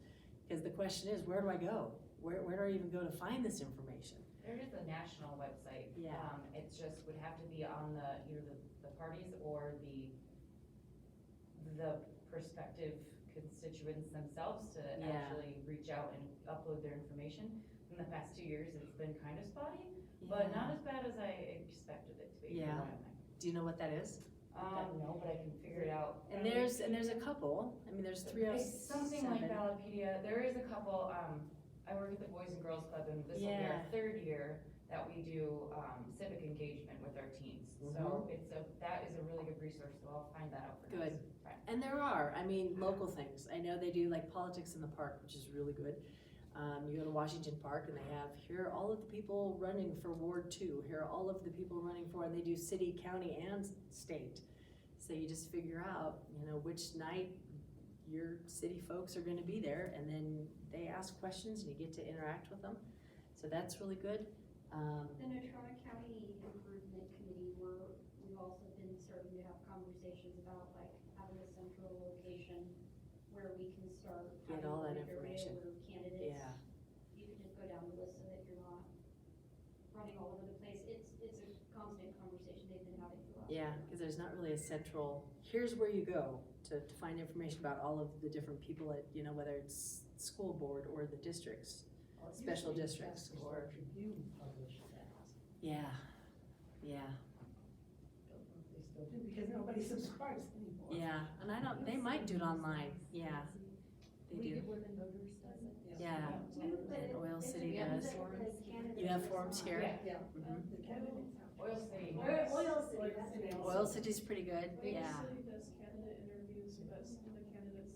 Because the question is, where do I go? Where do I even go to find this information? There is a national website. Yeah. It's just would have to be on either the parties or the prospective constituents themselves to Yeah. actually reach out and upload their information. In the past 2 years, it's been kind of spotty, but not as bad as I expected it to be. for Yeah. Wyoming. Do you know what that is? No, but I can figure it out. And there's a couple, I mean, there's 307. It's something like Ballotpedia. There is a couple, I work at the Boys and Girls Club, and this will be Yeah. our 3rd year that we do, civic engagement with our teens. So that is a really good resource, so I'll find that out for Good. next Friday. And there are, I mean, local things. I know they do like politics in the park, which is really good. You go to Washington Park and they have, here are all of the people running for Ward 2, here are all of the people running for, and they do city, county, and state. So you just figure out, you know, which night your city folks are gonna be there, and then they ask questions and you get to interact with them. So that's really good. The Natrona County Improvement Committee, we've also been starting to have conversations about like having a central location where we can start. Get having all that like area information. where Candidates, Yeah. you can just go down the list so that you're not running all over the place. It's a constant conversation they've been having for the last Yeah, year. because there's not really a central, here's where you go to find information about all of the different people at, you know, whether it's school board or the districts, special districts, or, Tribune published that. yeah, yeah, They still do, because nobody subscribes anymore. yeah, and I don't, they might do it online, yeah, they do, Women Voters does it. yeah, and Oil City does. You have forums here? Yeah. Mhm. The candidates have. Oil City. Oil City, that's City. Oil City's pretty good, yeah, City does candidate interviews, but some of the candidates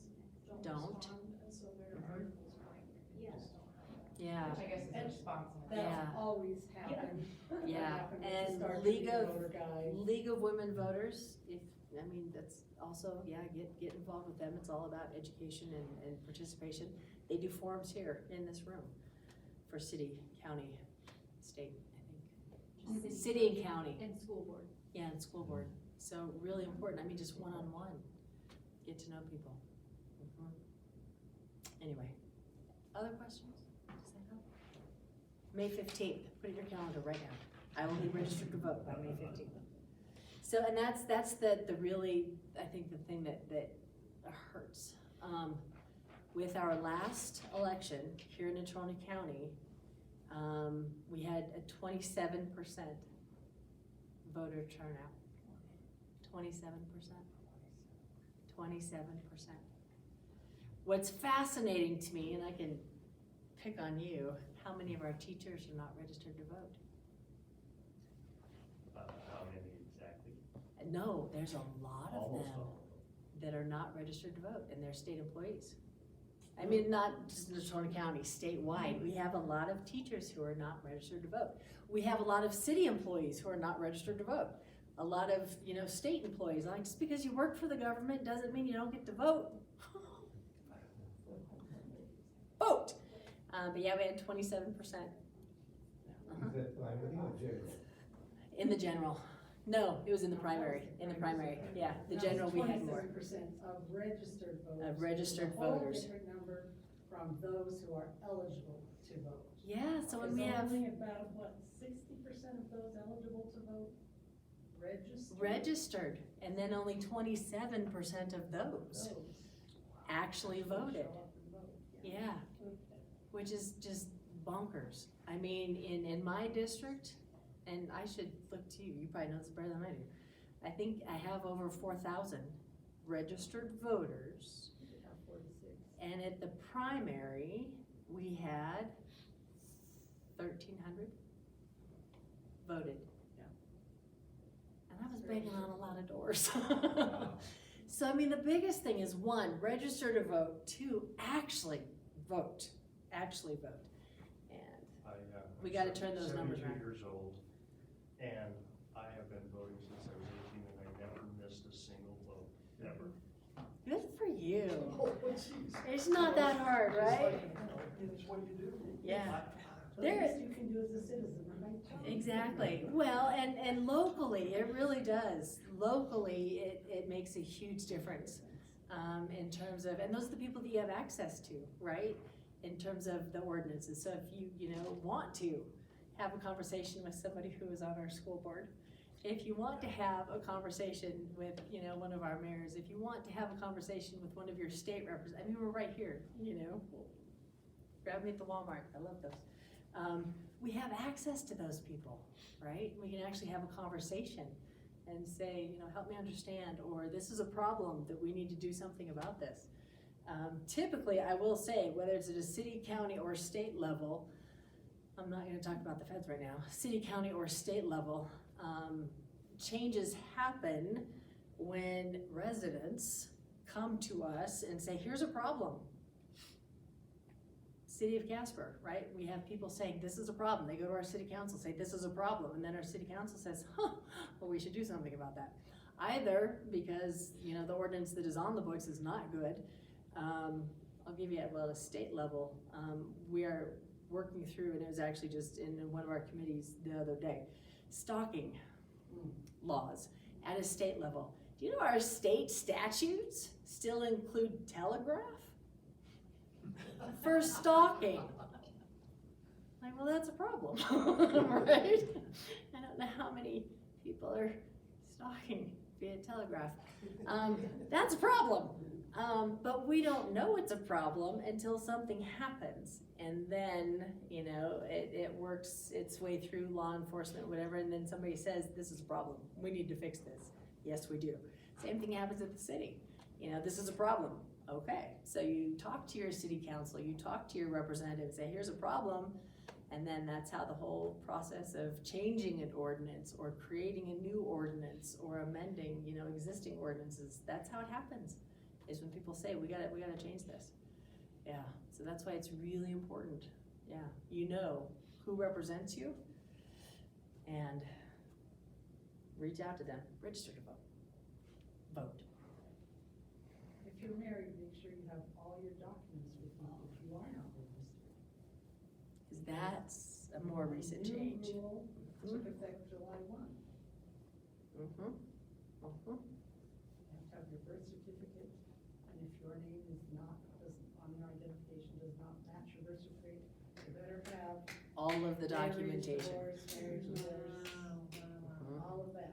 don't Don't. respond, and so their Mhm. articles rank. Yes. yeah, Which I guess is a response. Yeah. That's always happened. Yeah, Happened with the and Star League Tribune of- voter guide. League of Women Voters, I mean, that's also, yeah, get involved with them, it's all about education and participation. They do forums here in this room for city, county, state, I think. City and county, And school board. yeah, and school board, so really important, I mean, just one-on-one, get to know people. Mhm. Anyway, other questions? Does that help? May 15th, put it in your calendar right now, I will be registered to vote by May 15th. So, and that's the really, I think the thing that hurts. With our last election here in Natrona County, we had a 27% voter turnout. 27%. 27%. What's fascinating to me, and I can pick on you, how many of our teachers are not registered to vote? How many exactly? No, there's a lot of Almost them all. that are not registered to vote, and they're state employees. I mean, not just in Natrona County, statewide, we have a lot of teachers who are not registered to vote. We have a lot of city employees who are not registered to vote. A lot of, you know, state employees, like, just because you work for the government doesn't mean you don't get to vote. Vote! But yeah, we had 27%. Is that primary or general? In the general. No, it was in the primary, yeah, the general we had more. 27% of registered voters. Of registered It's a whole voters. different number from those who are eligible to vote. Yeah, so when we Is have only about, what, 60% of those eligible to vote registered? registered, and then only 27% of those actually voted. Show up and vote, Yeah, Okay. which is just bonkers. I mean, in my district, and I should look to you, you probably know this better than I do. I think I have over 4,000 registered voters, We have 46. and at the primary, we had 1,300 voted. Yeah. And I was banging on a lot of doors. So, I mean, the biggest thing is, one, register to vote, two, actually vote, And we gotta turn those numbers around. 72 years old, and I have been voting since I was 18, and I never missed a single vote, ever. Good for you. Oh, jeez. It's not that hard, right? It's what you do. Yeah. The There- least you can do as a citizen, right? Exactly. Well, and locally, it really does. Locally, it makes a huge difference, in terms of, and those are the people that you have access to, right? In terms of the ordinances. So if you want to have a conversation with somebody who is on our school board, if you want to have a conversation with, one of our mayors, if you want to have a conversation with one of your state representatives, I mean, we're right here, grab me at the Walmart, I love those. We have access to those people, right? We can actually have a conversation and say, help me understand, or this is a problem that we need to do something about this. Typically, I will say, whether it's at a city, county, or state level, I'm not gonna talk about the feds right now, city, county, or state level, changes happen when residents come to us and say, here's a problem. City of Casper, right? We have people saying, this is a problem. They go to our city council, say, this is a problem. And then our city council says, well, we should do something about that. Either because, the ordinance that is on the books is not good. I'll give you at a state level. We are working through, and it was actually just in one of our committees the other day, stalking laws at a state level. Do you know our state statutes still include telegraph for stalking? Like, well, that's a problem, right? I don't know how many people are stalking via telegraph. That's a problem. But we don't know it's a problem until something happens. And then, it works its way through law enforcement, whatever, and then somebody says, this is a problem. We need to fix this. Yes, we do. Same thing happens at the city. This is a problem. Okay, so you talk to your city council, you talk to your representative, say, here's a problem, and then that's how the whole process of changing an ordinance or creating a new ordinance or amending, existing ordinances, that's how it happens, is when people say, we gotta change this. Yeah, so that's why it's really important. Yeah, who represents you, and reach out to them, register to vote. If you're married, make sure you have all your documents with you if you are not registered. Because that's a more recent change. New rule took effect July 1. Mm-hmm. Mm-hmm. You have to have your birth certificate, and if your name on your identification does not match your birth certificate, you better have All of the documentation. marriage divorce, all of that.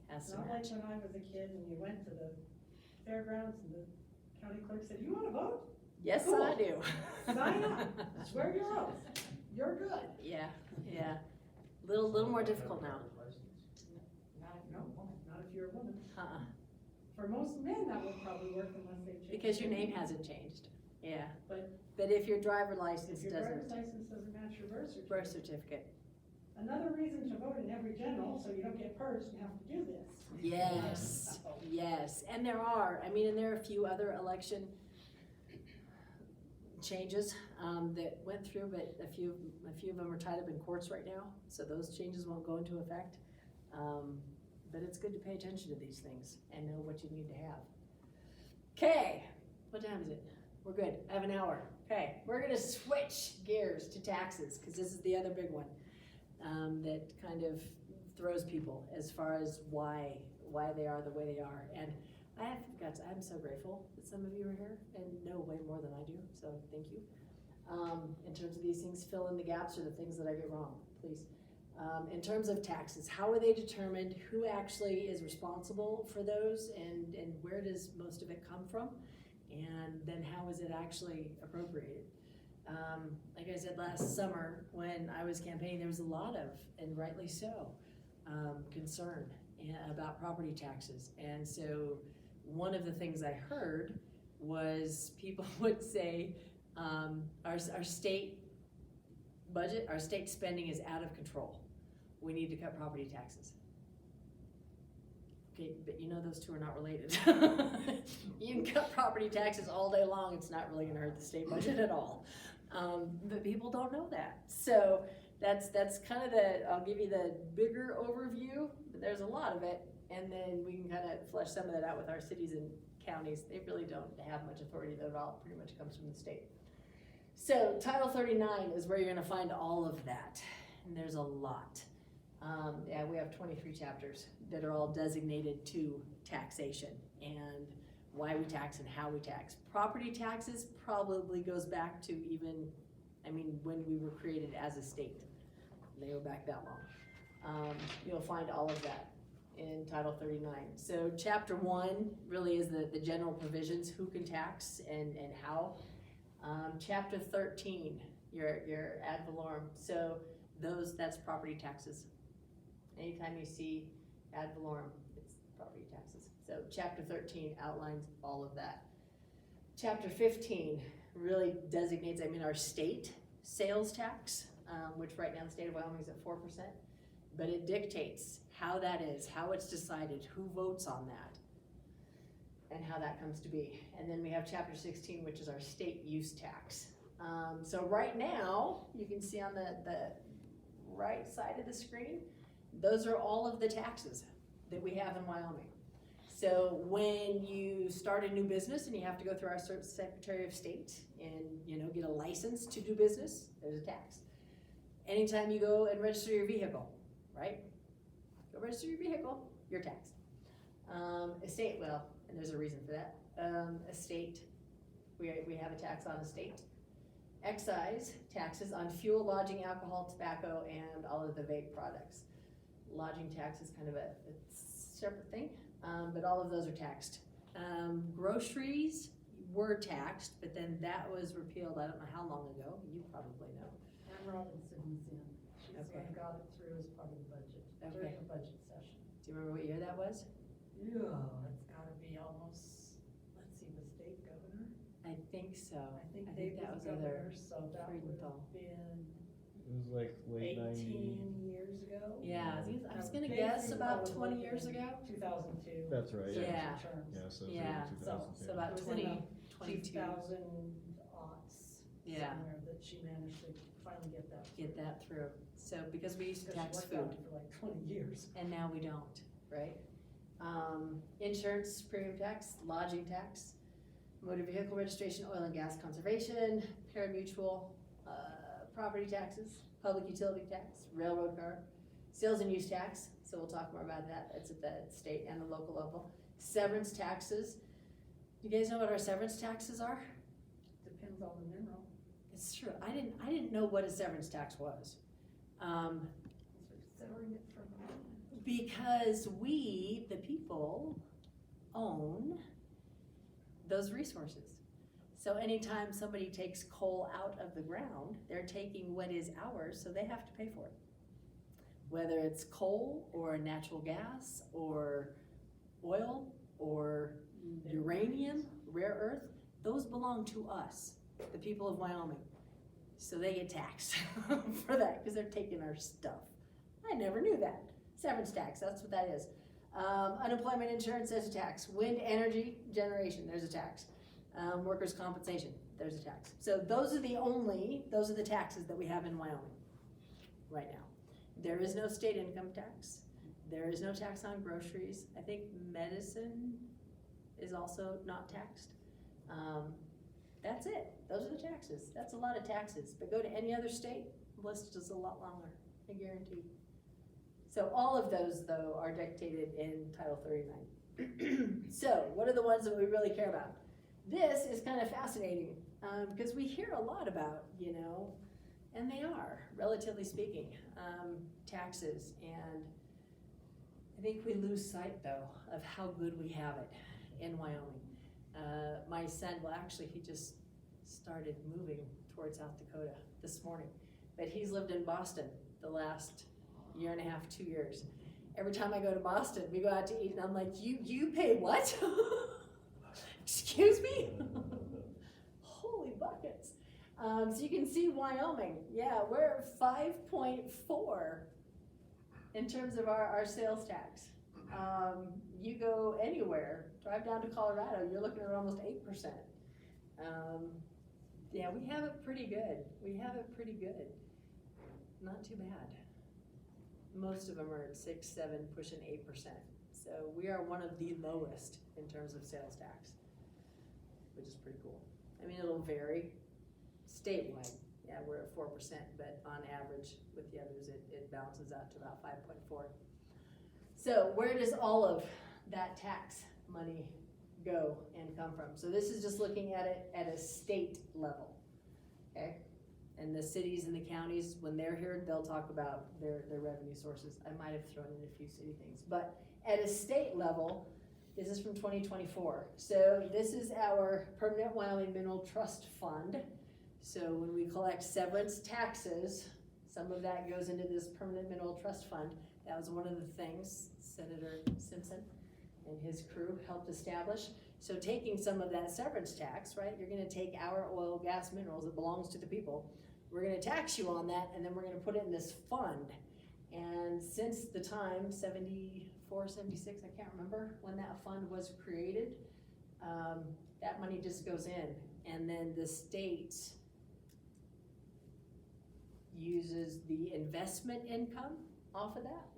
Has to Not like match. when I was a kid and you went to the fairgrounds and the county clerk said, you wanna vote? Yes, Cool. I do. Sign up, swear your oath, you're good. Yeah, yeah. Little more difficult now. No, not if you're a woman. Uh-uh. For most men, that would probably work unless they change. Because your their name hasn't changed. Yeah. But But if your driver license if your driver's doesn't, license doesn't match your birth birth certificate. certificate. Another reason to vote in every general, so you don't get purged and have to do this. Yes, yes. And there are a few other election changes that went through, but a few of them are tied up in courts right now, so those changes won't go into effect. But it's good to pay attention to these things and know what you need to have. Okay, what time is it? We're good, I have an hour. Okay, we're gonna switch gears to taxes, because this is the other big one that kind of throws people as far as why they are the way they are. And I'm so grateful that some of you are here and know way more than I do, so thank you. In terms of these things, fill in the gaps or the things that I get wrong, please. In terms of taxes, how are they determined? Who actually is responsible for those, and where does most of it come from? And then how is it actually appropriated? Like I said last summer when I was campaigning, there was a lot of, and rightly so, concern about property taxes. And so one of the things I heard was people would say, our state budget, our state spending is out of control. We need to cut property taxes. Okay, but you know those two are not related. You can cut property taxes all day long, it's not really gonna hurt the state budget at all. But people don't know that. So that's kind of I'll give you the bigger overview, but there's a lot of it, and then we can kind of flesh some of that out with our cities and counties. They really don't have much authority, though. It all pretty much comes from the state. So Title 39 is where you're gonna find all of that, and there's a lot. Yeah, we have 23 chapters that are all designated to taxation and why we tax and how we tax. Property taxes probably goes back to even, when we were created as a state. They go back that long. You'll find all of that in Title 39. So Chapter 1 really is the general provisions, who can tax and how. Chapter 13, your ad valorem. So that's property taxes. Anytime you see ad valorem, it's property taxes. So Chapter 13 outlines all of that. Chapter 15 really designates, our state sales tax, which right now the state of Wyoming is at 4%, but it dictates how that is, how it's decided, who votes on that, and how that comes to be. And then we have Chapter 16, which is our state use tax. So right now, you can see on the right side of the screen, those are all of the taxes that we have in Wyoming. So when you start a new business and you have to go through our Secretary of State and get a license to do business, there's a tax. Anytime you go and register your vehicle, right? Go register your vehicle, you're taxed. Estate, well, and there's a reason for that. Estate, we have a tax on estate. Excise taxes on fuel, lodging, alcohol, tobacco, and all of the vape products. Lodging tax is kind of a separate thing, but all of those are taxed. Groceries were taxed, but then that was repealed, I don't know how long ago, you probably know. Ann Robinson's in, she's Okay. got it through as part of the budget, during the budget session. Do you remember what year that was? Yeah, it's gotta be almost, let's see, the state governor? I think so. I think that was governor, other so that would Freudenthal. have been It was like late 18 years ago. Yeah, I was gonna Maybe guess about probably 20 years ago. 2002. That's right, certain yeah. terms. Yeah, so Yeah, it's so 2002. So about It was in 2022. 2000 aughts. Yeah. Somewhere that she managed to finally get that. Get that through. So because we used to Because tax she worked on food, it for like 20 years. and now we don't, right? Insurance, premium tax, lodging tax, motor vehicle registration, oil and gas conservation, parimutuel, property taxes, public utility tax, railroad car, sales and use tax, so we'll talk more about that, it's at the state and the local level. Severance taxes, you guys know what our severance taxes are? Depends on the mineral. It's true, I didn't know what a severance tax was. Severing it from. Because we, the people, own those resources. So anytime somebody takes coal out of the ground, they're taking what is ours, so they have to pay for it. Whether it's coal or natural gas or oil or uranium, rare earth, those belong to us, the people of Wyoming. So they get taxed for that because they're taking our stuff. I never knew that. Severance tax, that's what that is. Unemployment insurance, there's a tax. Wind energy generation, there's a tax. Workers' compensation, there's a tax. So those are the taxes that we have in Wyoming right now. There is no state income tax. There is no tax on groceries. I think medicine is also not taxed. That's it. Those are the taxes. That's a lot of taxes. But go to any other state, the list is a lot longer, I guarantee. So all of those, though, are dictated in Title 39. So what what are the ones that we really care about? This is kind of fascinating, because we hear a lot about, and they are, relatively speaking, taxes, and I think we lose sight, though, of how good we have it in Wyoming. My son, well, actually, he just started moving towards South Dakota this morning, but he's lived in Boston the last year and a half, 2 years. Every time I go to Boston, we go out to eat, and I'm like, you pay what? Excuse me? Holy buckets. So you can see Wyoming, yeah, we're at 5.4 in terms of our sales tax. You go anywhere, drive down to Colorado, you're looking at almost 8%. Yeah, we have it pretty good. Not too bad. Most of them are at 6, 7, pushing 8%. So we are one of the lowest in terms of sales tax, which is pretty cool. I mean, it'll vary statewide. Yeah, we're at 4%, but on average with the others, it balances out to about 5.4. So where does all of that tax money go and come from? So this is just looking at it at a state level, okay? And the cities and the counties, when they're here, they'll talk about their revenue sources. I might have thrown in a few city things, but at a state level, this is from 2024. So this is our Permanent Wyoming Mineral Trust Fund. So when we collect severance taxes, some of that goes into this Permanent Mineral Trust Fund. That was one of the things Senator Simpson and his crew helped establish. So taking some of that severance tax, right, you're gonna take our oil, gas, minerals that belongs to the people, we're gonna tax you on that, and then we're gonna put it in this fund. And since the time, 74, 76, I can't remember when that fund was created, that money just goes in. And then the state uses the investment income off of that,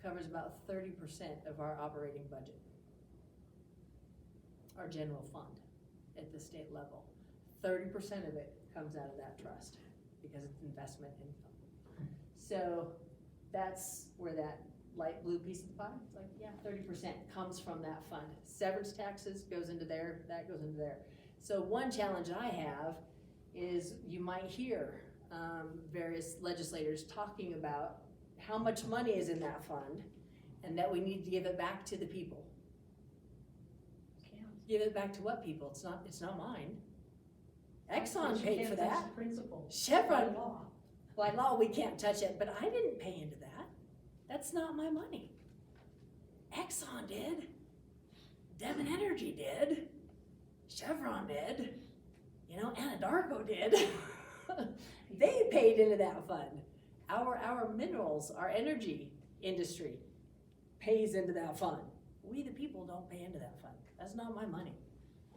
covers about 30% of our operating budget, our general fund at the state level. 30% of it comes out of that trust because it's investment income. So that's where that light blue piece of the pie, it's like, yeah, 30% comes from that fund. Severance taxes goes into there, that goes into there. So one challenge I have is you might hear various legislators talking about how much money is in that fund and that we need to give it back to the people. Give it back to what people? It's not mine. Exxon paid for that. Chevron, by law, we can't touch it, but I didn't pay into that. That's not my money. Exxon did. Devon Energy did. Chevron did. Anadarko did. They paid into that fund. Our minerals, our energy industry pays into that fund. We, the people, don't pay into that fund. That's not my money.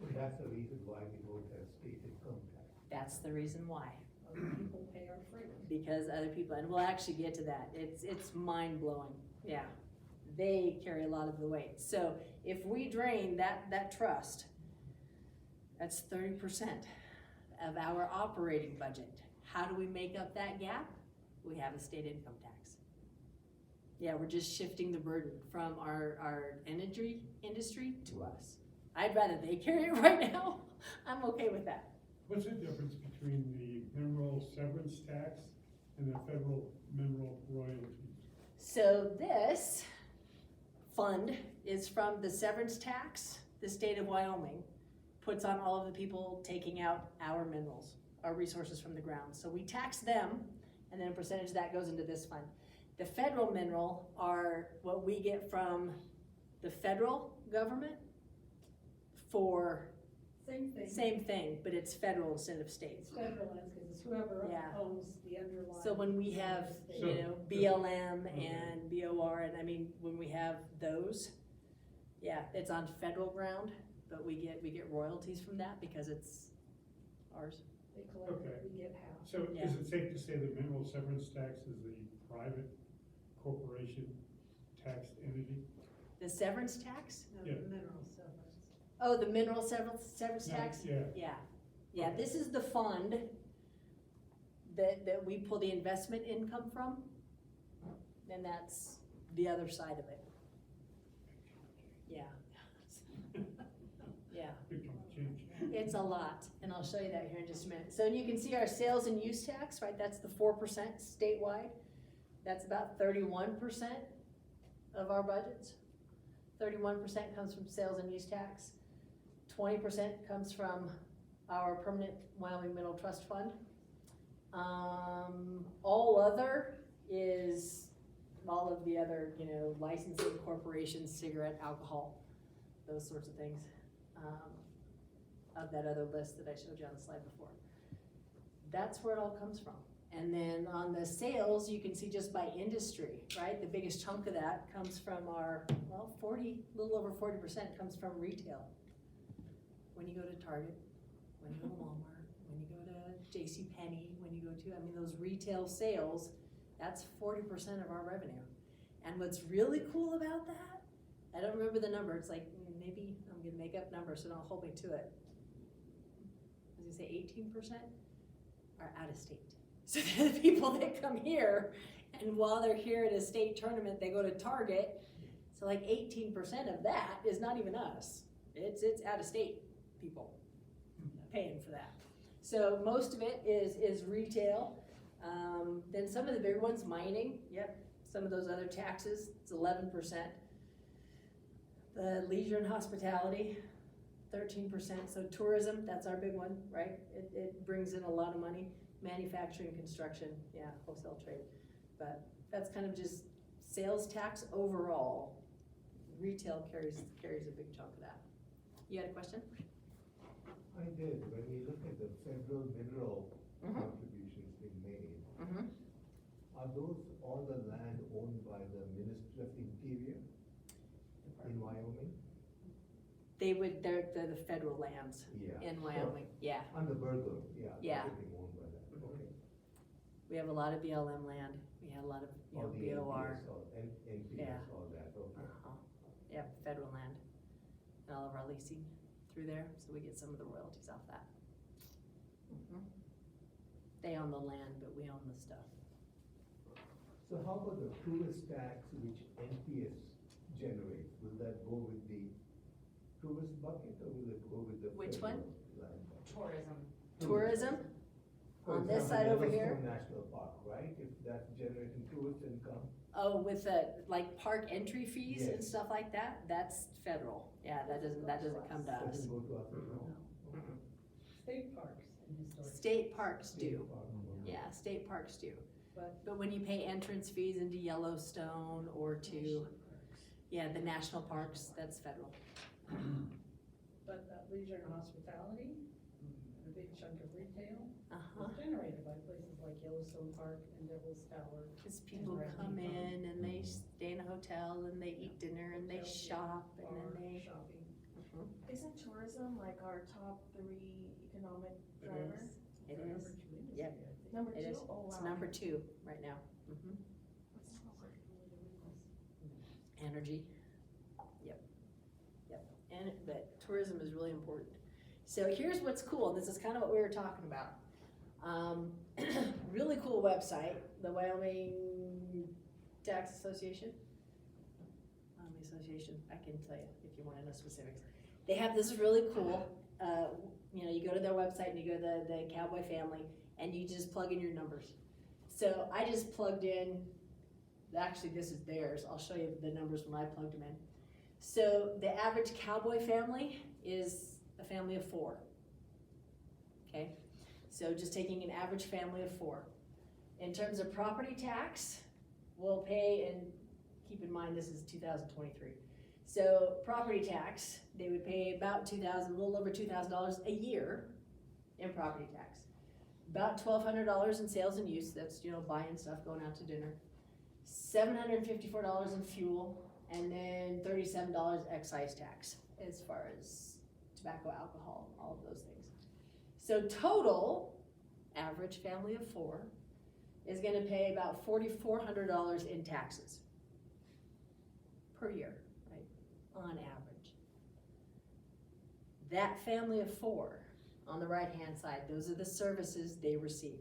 Well, that's the reason why we don't have state income tax. That's the reason why. Other people pay our freight. Because other people, and we'll actually get to that. It's mind-blowing. Yeah. They carry a lot of the weight. So if we drain that trust, that's 30% of our operating budget. How do we make up that gap? We have a state income tax. Yeah, we're just shifting the burden from our energy industry to us. I'd rather they carry it right now. I'm okay with that. What's the difference between the mineral severance tax and the federal mineral royalties? So this fund is from the severance tax the state of Wyoming puts on all of the people taking out our minerals, our resources from the ground. So we tax them, and then a percentage of that goes into this fund. The federal mineral are what we get from the federal government for same thing, but it's federal instead of state. It's federal, because it's whoever Yeah. owns the underlying. So when we have, BLM and BOR, and I mean, when we have those, yeah, it's on federal ground, but we get royalties from that because it's ours. They collect Okay. it, we get half. So Yeah. is it safe to say the mineral severance tax is the private corporation taxed entity? The severance tax? No, Yeah. the mineral severance. Oh, the mineral severance tax? Yeah. Yeah, this is the fund that we pull the investment income from, and that's the other side of it. Yeah. It's a lot, and I'll show you that here in just a minute. So you can see our sales and use tax, right? That's the 4% statewide. That's about 31% of our budgets. 31% comes from sales and use tax. 20% comes from our permanent Wyoming Mineral Trust Fund. All other is all of the other, licensing, corporations, cigarette, alcohol, those sorts of things, of that other list that I showed you on the slide before. That's where it all comes from. And then on the sales, you can see just by industry, right? The biggest chunk of that comes from our, little over 40% comes from retail. When you go to Target, when you go to Walmart, when you go to JCPenney, when you go to, those retail sales, that's 40% of our revenue. And what's really cool about that, I don't remember the number, it's like, maybe I'm gonna make up numbers, so don't hold me to it. I was gonna say 18% are out of state. So they're the people that come here, and while they're here at a state tournament, they go to Target. So like 18% of that is not even us. It's out of state people paying for that. So most of it is retail. Then some of the big ones, mining, yep. Some of those other taxes, it's 11%. The leisure and hospitality, 13%. So tourism, that's our big one, right? It brings in a lot of money. Manufacturing, construction, yeah, wholesale trade. But that's kind of just sales tax overall. Retail carries a big chunk of that. You had a question? I did. When we look at the federal mineral contributions being made, are those all the land owned by the Ministry of Interior in Wyoming? They're the federal lands in Wyoming, yeah. Under Burger, Yeah. everything owned by that, okay. We have a lot of BLM land. We have a lot of, All the BOR. NPS, Yeah. all that, okay. Yeah, federal land. And all of our leasing through there, so we get some of the royalties off that. They own the land, but we own the stuff. So how about the tourist tax which NPS generates? Will that go with the tourist bucket or will it go with the Which federal one? land bucket? Tourism. Tourism, For on this example, side over here. Yellowstone National Park, right? If that's generating tourist income, with the, like, park entry fees and Yes. stuff like that, that's federal. Yeah, that doesn't come to us. doesn't go to us at all? State parks and historic. State parks do, State park. yeah, state parks do. But But when you pay entrance fees into Yellowstone or to, the national parks, that's federal. But that leisure and hospitality, and a big chunk of retail, Uh-huh. is generated by places like Yellowstone Park and Devil's Tower. Cause people come in and they stay in a hotel and they eat dinner and they shop and Bar, then they. shopping. Isn't tourism like our top 3 economic It driver? is, it Number is, 2 industry, Yep. I think. Number it 2? is. Oh, wow. It's number 2 right now. Energy. Yep. But tourism is really important. So here's what's cool, this is kind of what we were talking about. Really cool website, the Wyoming Tax Association. I can tell you if you want to know specifics. They have this really cool, you go to their website and you go to the Cowboy family and you just plug in your numbers. So I just plugged in, actually this is theirs, I'll show you the numbers when I plugged them in. So the average Cowboy family is a family of 4. Okay, so just taking an average family of 4. In terms of property tax, we'll pay, and keep in mind this is 2023. So property tax, they would pay about a little over $2,000 a year in property tax. About $1,200 in sales and use, that's, buying stuff, going out to dinner. $754 in fuel, and then $37 excise tax as far as tobacco, alcohol, all of those things. So total, average family of 4 is gonna pay about $4,400 in taxes per year, right, on average. That family of 4, on the right-hand side, those are the services they receive.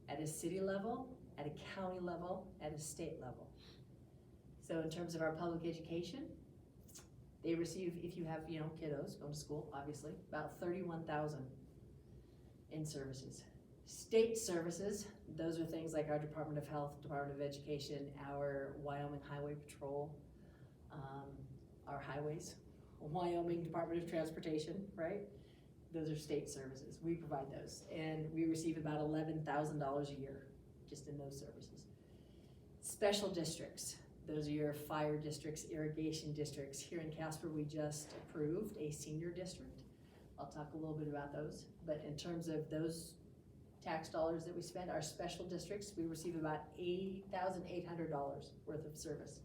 At a city level, at a county level, at a state level. So in terms of our public education, They receive, if you have, kiddos going to school, obviously, about 31,000 in services. State services, those are things like our Department of Health, Department of Education, our Wyoming Highway Patrol, our highways, Wyoming Department of Transportation, right? Those are state services. We provide those, and we receive about $11,000 a year just in those services. Special districts, those are your fire districts, irrigation districts. Here in Casper, we just approved a senior district. I'll talk a little bit about those, but in terms of those tax dollars that we spend, our special districts, we receive about $8,800 worth of service.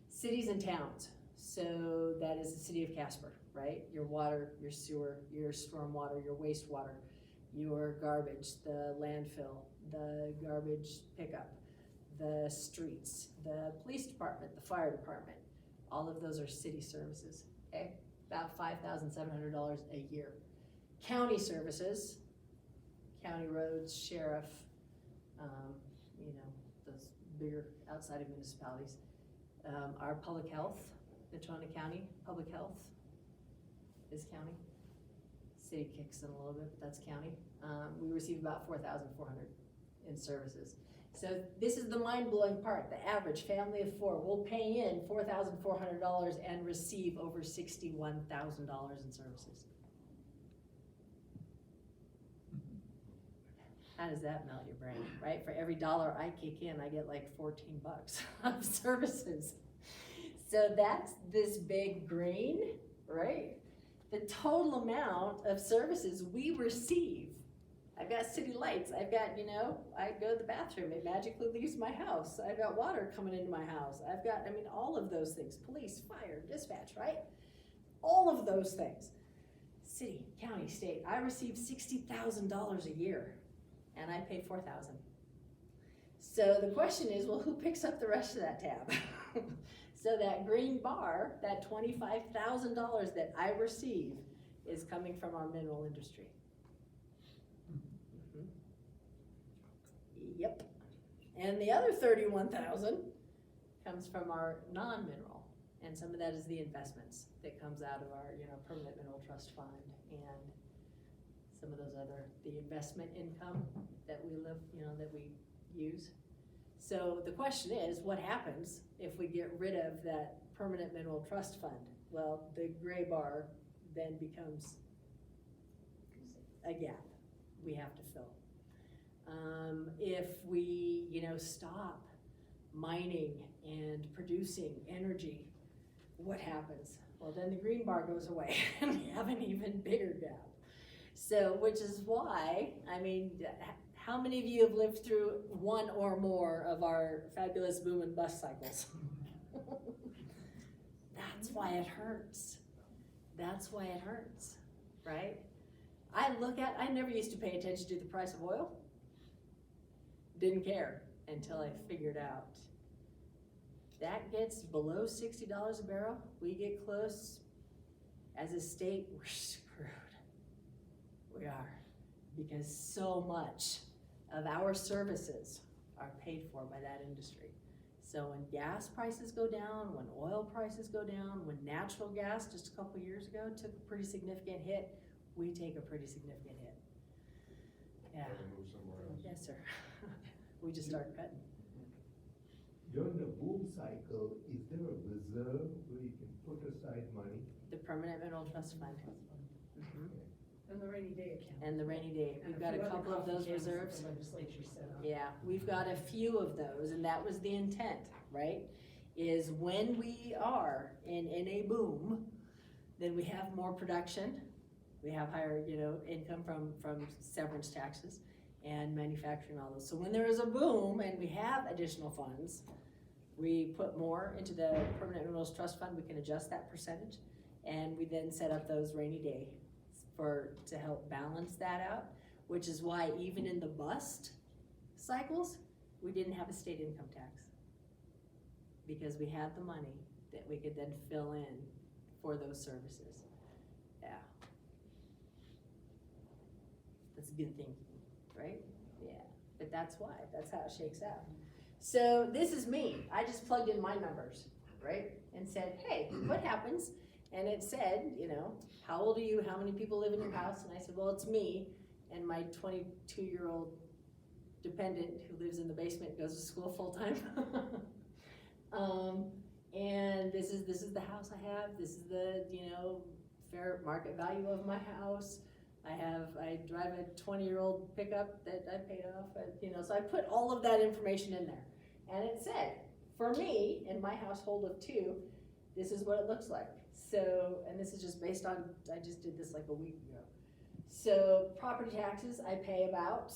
Cities and towns, so that is the city of Casper, right? Your water, your sewer, your stormwater, your wastewater, your garbage, the landfill, the garbage pickup, the streets, the police department, the fire department. All of those are city services, okay? About $5,700 a year. County services, county roads, sheriff, those bigger outside of municipalities. Our public health, Natrona County Public Health is county. City kicks in a little bit, but that's county. We receive about $4,400 in services. So this is the mind-blowing part. The average family of four will pay in $4,400 and receive over $61,000 in services. How does that melt your brain, right? For every dollar I kick in, I get like 14 bucks of services. So that's this big green, right? The total amount of services we receive. I've got city lights. I've got, I go to the bathroom. It magically leaves my house. I've got water coming into my house. I've got, all of those things. Police, fire, dispatch, right? All of those things. City, county, state. I receive $60,000 a year, and I pay $4,000. So the question is, well, who picks up the rest of that tab? So that green bar, that $25,000 that I receive, is coming from our mineral industry. Yep. And the other 31,000 comes from our non-mineral, and some of that is the investments that comes out of our, permanent mineral trust fund, and some of those other, the investment income that we live, that we use. So the question is, what happens if we get rid of that permanent mineral trust fund? Well, the gray bar then becomes a gap we have to fill. If we, stop mining and producing energy, what happens? Well, then the green bar goes away and we have an even bigger gap. So, which is why, how many of you have lived through one or more of our fabulous boom and bust cycles? That's why it hurts. That's why it hurts, right? I never used to pay attention to the price of oil. Didn't care until I figured out that gets below $60 a barrel. We get close. As a state, we're screwed. We are, because so much of our services are paid for by that industry. So when gas prices go down, when oil prices go down, when natural gas just a couple years ago took a pretty significant hit, we take a pretty significant hit. Yeah. Move somewhere else. Yes, sir. We just start cutting. During the boom cycle, is there a reserve where you can put aside money? The Permanent Mineral Trust Fund. Mm-hmm. And the rainy day account. And the rainy day. And We've got a few other couple of those coffee cans that reserves. the legislature set up. Yeah, we've got a few of those, and that was the intent, right? Is when we are in a boom, then we have more production. We have higher, income from severance taxes and manufacturing, all those. So when there is a boom and we have additional funds, we put more into the Permanent Minerals Trust Fund. We can adjust that percentage, and we then set up those rainy day to help balance that out, which is why even in the bust cycles, we didn't have a state income tax, because we had the money that we could then fill in for those services. Yeah. That's good thinking, right? Yeah, but that's why, that's how it shakes out. So this is me. I just plugged in my numbers, right? And said, hey, what happens And it said, you know, how old are you, how many people live in your house? And I said, well, it's me and my 22-year-old dependent who lives in the basement and goes to school full-time. And this is the house I have, this is the, you know, fair market value of my house. I drive a 20-year-old pickup that I paid off, you know, so I put all of that information in there. And it said, for me, in my household of 2, this is what it looks like. So, and this is just based on, I just did this like a week ago. So property taxes, I pay about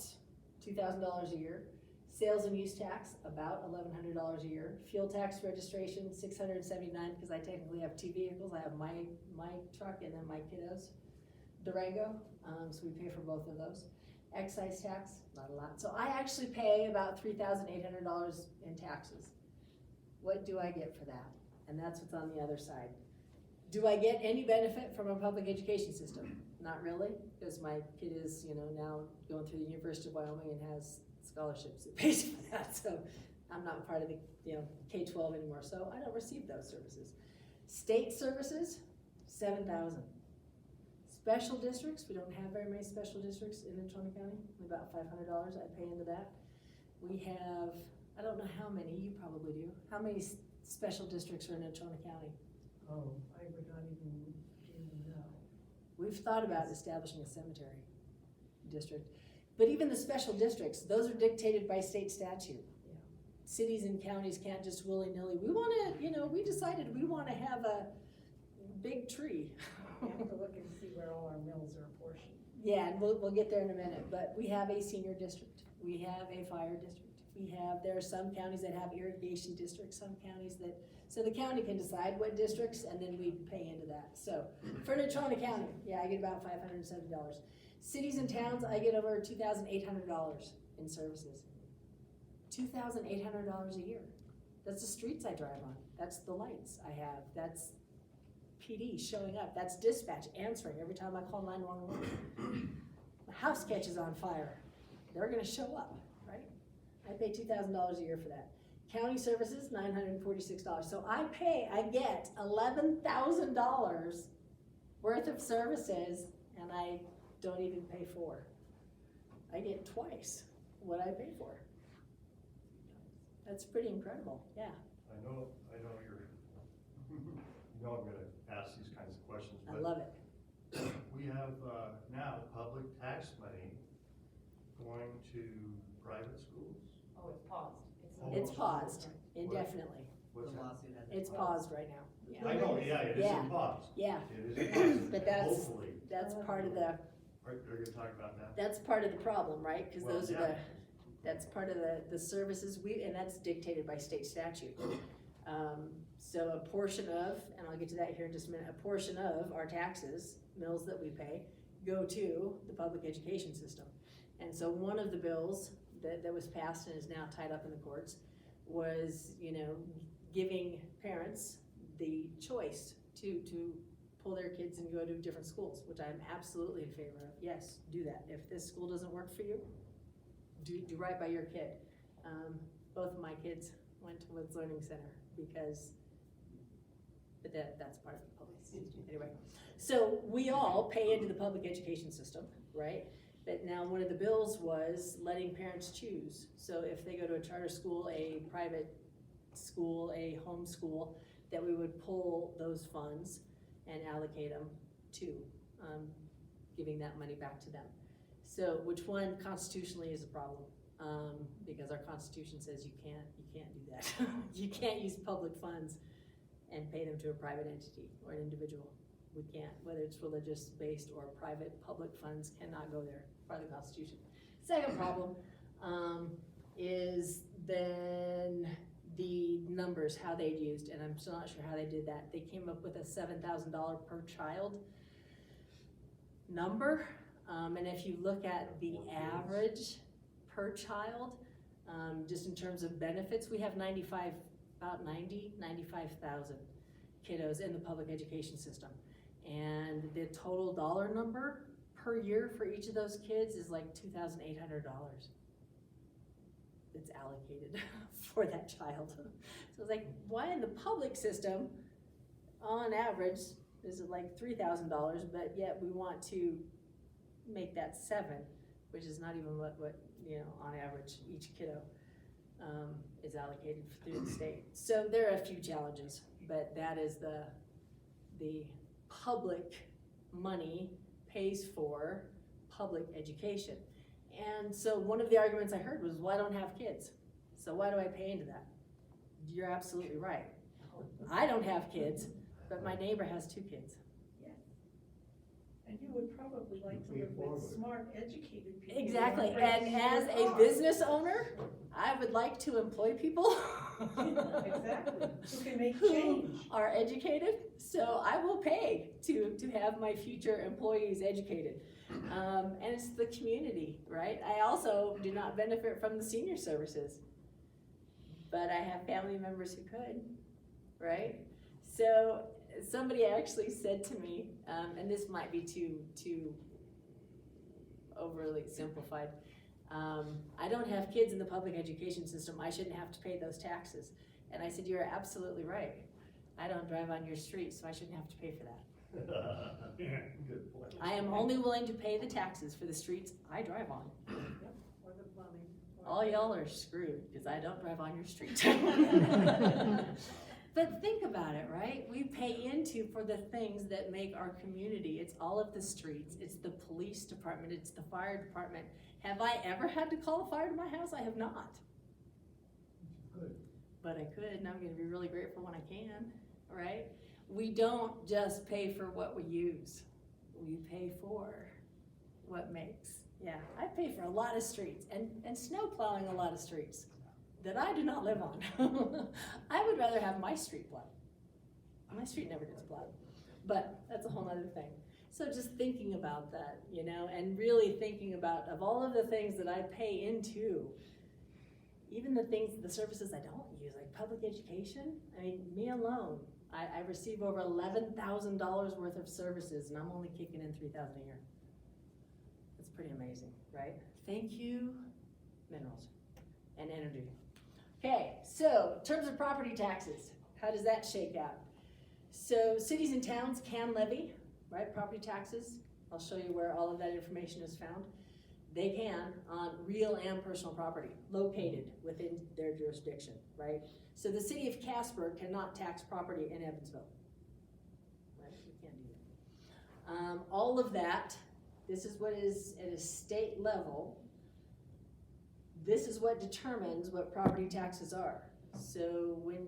$2,000 a year. Sales and use tax, about $1,100 a year. Fuel tax registration, $679, because I technically have 2 vehicles. I have my truck and then my kiddos, Durango, so we pay for both of those. Excise tax, not a lot. So I actually pay about $3,800 in taxes. What do I get for that? And that's what's on the other side. Do I get any benefit from a public education system? Not really, because my kid is, you know, now going through the University of Wyoming and has scholarships that pays for that. So I'm not part of the, you know, K-12 anymore, so I don't receive those services. State services, $7,000. Special districts, we don't have very many special districts in Natrona County, about $500 I pay into that. We have, I don't know how many, you probably do. How many special districts are in Natrona County? Oh, I would not even know. We've thought about establishing a cemetery district, but even the special districts, those are dictated by state statute. Yeah. Cities and counties can't just willy-nilly, we wanna, you know, we decided we wanna have a big tree. We have to look and see where all our mills are apportioned. Yeah, and we'll get there in a minute, but we have a senior district, we have a fire district, there are some counties that have irrigation districts, some counties that, so the county can decide what districts, and then we pay into that. So, for Natrona County, yeah, I get about $570. Cities and towns, I get over $2,800 in services. $2,800 a year. That's the streets I drive on, that's the lights I have, that's PD showing up, that's dispatch answering every time I call 911. My house catches on fire, they're gonna show up, right? I pay $2,000 a year for that. County services, $946. So I get $11,000 worth of services, and I don't even pay for. I get twice what I pay for. That's pretty incredible, yeah. I know you're, you know I'm gonna ask these kinds of questions, I but love it. we have, now public tax money going to private schools. Oh, it's paused. It's paused indefinitely. What's that? It's paused right now. Yeah. I know, yeah, it is Yeah. in pause. Yeah, It is in pause. But that's- Hopefully, that's part of the, are you gonna talk about that? that's part of the problem, right? Because Well, those are yeah. that's part of the services and that's dictated by state statute. So a portion of, and I'll get to that here in just a minute, a portion of our taxes, mills that we pay, go to the public education system. And so one of the bills that was passed and is now tied up in the courts was, you know, giving parents the choice to pull their kids and go to different schools, which I'm absolutely in favor of. Yes, do that. If this school doesn't work for you, do right by your kid. Both of my kids went to Woods Learning Center but that's part of the public system. Anyway, so we all pay into the public education system, right? But now one of the bills was letting parents choose. So if they go to a charter school, a private school, a home school, that we would pull those funds and allocate them to giving that money back to them. So which one constitutionally is a problem? Because our Constitution says you can't do that. You can't use public funds and pay them to a private entity or an individual. We can't, whether it's religious based or private, public funds cannot go there, part of the Constitution. Second problem is then the numbers, how they'd used, and I'm still not sure how they did that. They came up with a $7,000 per child number, and if you look at the average per child, just in terms of benefits, we have 95,000 kiddos in the public education system. And the total dollar number per year for each of those kids is like $2,800 that's allocated for that child. So it's like, why in the public system, on average, This is like $3,000, but yet we want to make that 7, which is not even what, on average, each kiddo is allocated through the state. So there are a few challenges, but that is the public money pays for public education. And so one of the arguments I heard was, well, I don't have kids, so why do I pay into that? You're absolutely right. I don't have kids, but my neighbor has 2 kids. And you would probably like to live with smart, educated people. Exactly, who are and raising as your a car. business owner, I would like to employ people Exactly, who can make who change. are educated, so I will pay to have my future employees educated. And it's the community, right? I also do not benefit from the senior services, but I have family members who could, right? So somebody actually said to me, and this might be too overly simplified, I don't have kids in the public education system, I shouldn't have to pay those taxes. And I said, you're absolutely right. I don't drive on your street, so I shouldn't have to pay for that. Good point. I am only willing to pay the taxes for the streets I drive on. Or the plumbing. All y'all are screwed, because I don't drive on your street. But think about it, right? We pay into for the things that make our community. It's all of the streets, it's the police department, it's the fire department. Have I ever had to call the fire to my house? I have not. Good. But I could, and I'm gonna be really grateful when I can, right? We don't just pay for what we use. We pay for what makes. Yeah, I pay for a lot of streets and snow plowing a lot of streets that I do not live on. I would rather have my street plowed. My street never gets plowed, but that's a whole other thing. So just thinking about that, and really thinking about, of all of the things that I pay into, even the services I don't use, like public education, I mean, me alone, I receive over $11,000 worth of services, and I'm only kicking in $3,000 a year. That's pretty amazing, right? Thank you, minerals and energy. Okay, so in terms of property taxes, how does that shake out? So cities and towns can levy, right, property taxes. I'll show you where all of that information is found. They can on real and personal property located within their jurisdiction, right? So the city of Casper cannot tax property in Evansville, right? We can't do that. All of that, this is what is at a state level. This is what determines what property taxes are. So when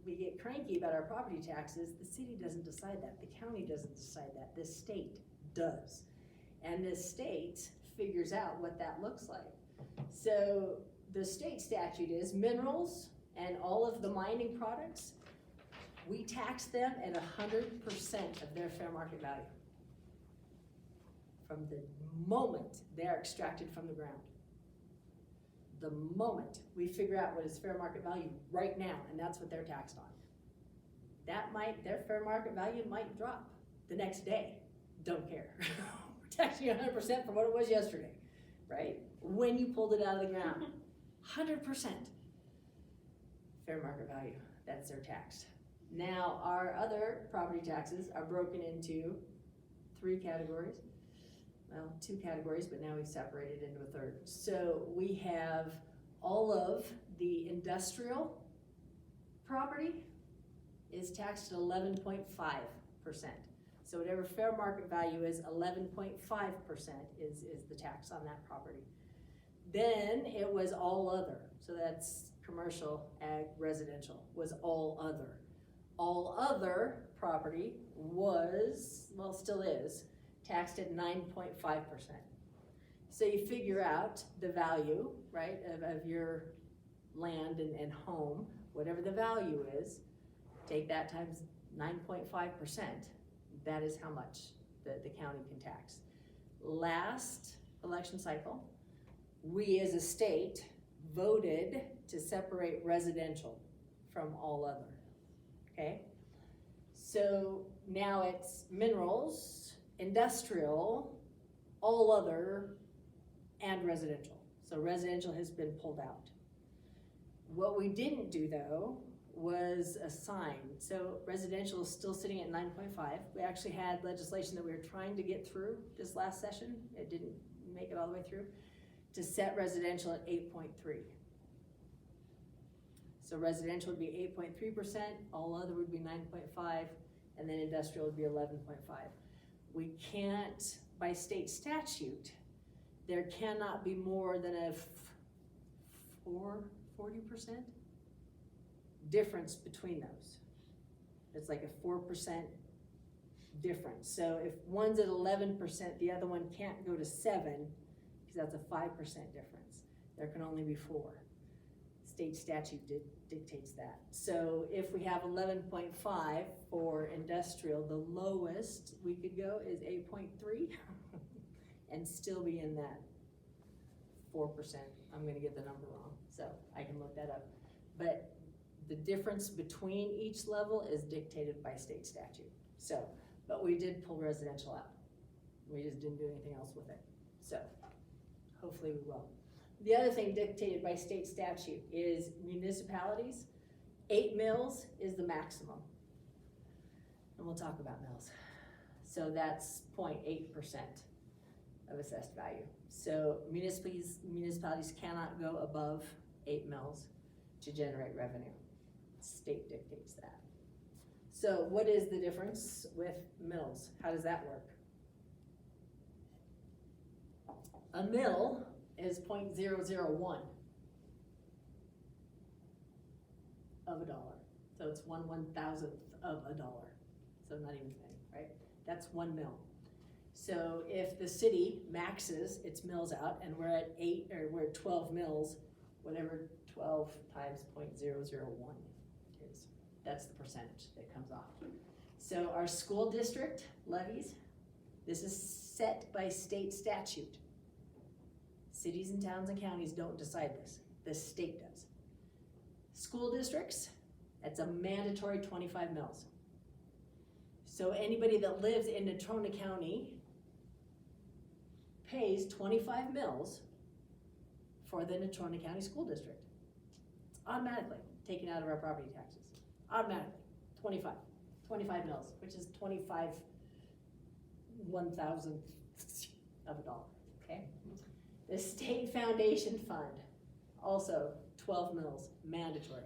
we get cranky about our property taxes, the city doesn't decide that, the county doesn't decide that, the state does. And the state figures out what that looks like. So the state statute is minerals and all of the mining products, we tax them at 100% of their fair market value from the moment they're extracted from the ground. The moment we figure out what is fair market value right now, and that's what they're taxed on. Their fair market value might drop the next day. Don't care. We're taxing you 100% for what it was yesterday, right? When you pulled it out of the ground. 100% fair market value, that's their tax. Now, our other property taxes are broken into 3 categories. Well, 2 categories, but now we've separated into a 3rd. So we have all of the industrial property is taxed at 11.5%. So whatever fair market value is, 11.5% is the tax on that property. Then it was all other. So that's commercial, ag, residential, was all other. All other property was, well, still is, taxed at 9.5%. So you figure out the value, right, of your land and home, whatever the value is, take that times 9.5%. That is how much the county can tax. Last election cycle, we as a state voted to separate residential from all other, okay? So now it's minerals, industrial, all other, and residential. So residential has been pulled out. What we didn't do though was assigned. So residential is still sitting at 9.5. We actually had legislation that we were trying to get through this last session. It didn't make it all the way through, to set residential at 8.3. So residential would be 8.3%, all other would be 9.5, and then industrial would be 11.5. We can't, by state statute, there cannot be more than a 40% difference between those. It's like a 4% difference. So if one's at 11%, the other one can't go to 7, because that's a 5% difference. There can only be 4. State statute dictates that. So if we have 11.5 for industrial, the lowest we could go is 8.3 and still be in that 4%. I'm gonna get the number wrong, so I can look that up. But the difference between each level is dictated by state statute. So, but we did pull residential out. We just didn't do anything else with it. So, hopefully we will. The other thing dictated by state statute is municipalities. 8 mills is the maximum. And we'll talk about mills. So that's 0.8% of assessed value. So municipalities cannot go above 8 mills to generate revenue. State dictates that. So what is the difference with mills? How does that work? A mill is 0.001 of a dollar. So it's 1/1000th of a dollar. So not even a penny, right? That's 1 mill. So if the city maxes its mills out and we're at 8 or we're at 12 mills, whatever 12 times 0.001 is, that's the percentage that comes off. So our school district levies, this is set by state statute. Cities and towns and counties don't decide this. The state does. School districts, that's a mandatory 25 mills. So anybody that lives in Natrona County pays 25 mills for the Natrona County School District. It's automatically taken out of our property taxes. Automatically, 25 mills, which is 25 1/1000th of a dollar, okay? The State Foundation Fund, also 12 mills, mandatory.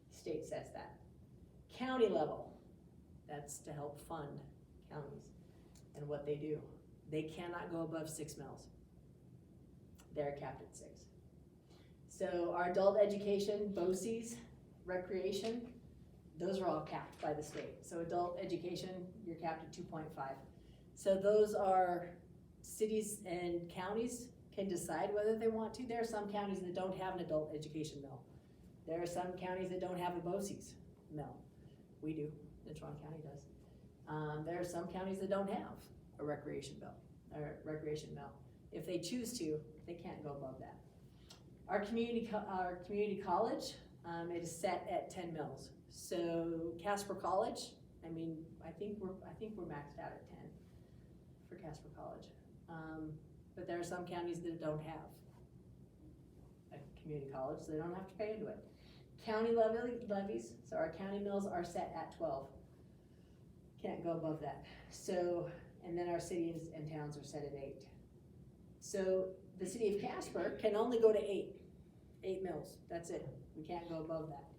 State sets that. County level, that's to help fund counties and what they do. They cannot go above 6 mills. They're capped at 6. So our adult education, BOCES, recreation, those are all capped by the state. So adult education, you're capped at 2.5. So those are cities and counties can decide whether they want to. There are some counties that don't have an adult education mill. There are some counties that don't have a BOCES mill. We do, Natrona County does. There are some counties that don't have a recreation mill. If they choose to, they can't go above that. Our community college, it is set at 10 mills. So Casper College, I think we're maxed out at 10 for Casper College. But there are some counties that don't have a community college, so they don't have to pay into it. County levies, so our county mills are set at 12. Can't go above that. So, and then our cities and towns are set at 8. So the city of Casper can only go to 8 mills, that's it. We can't go above that.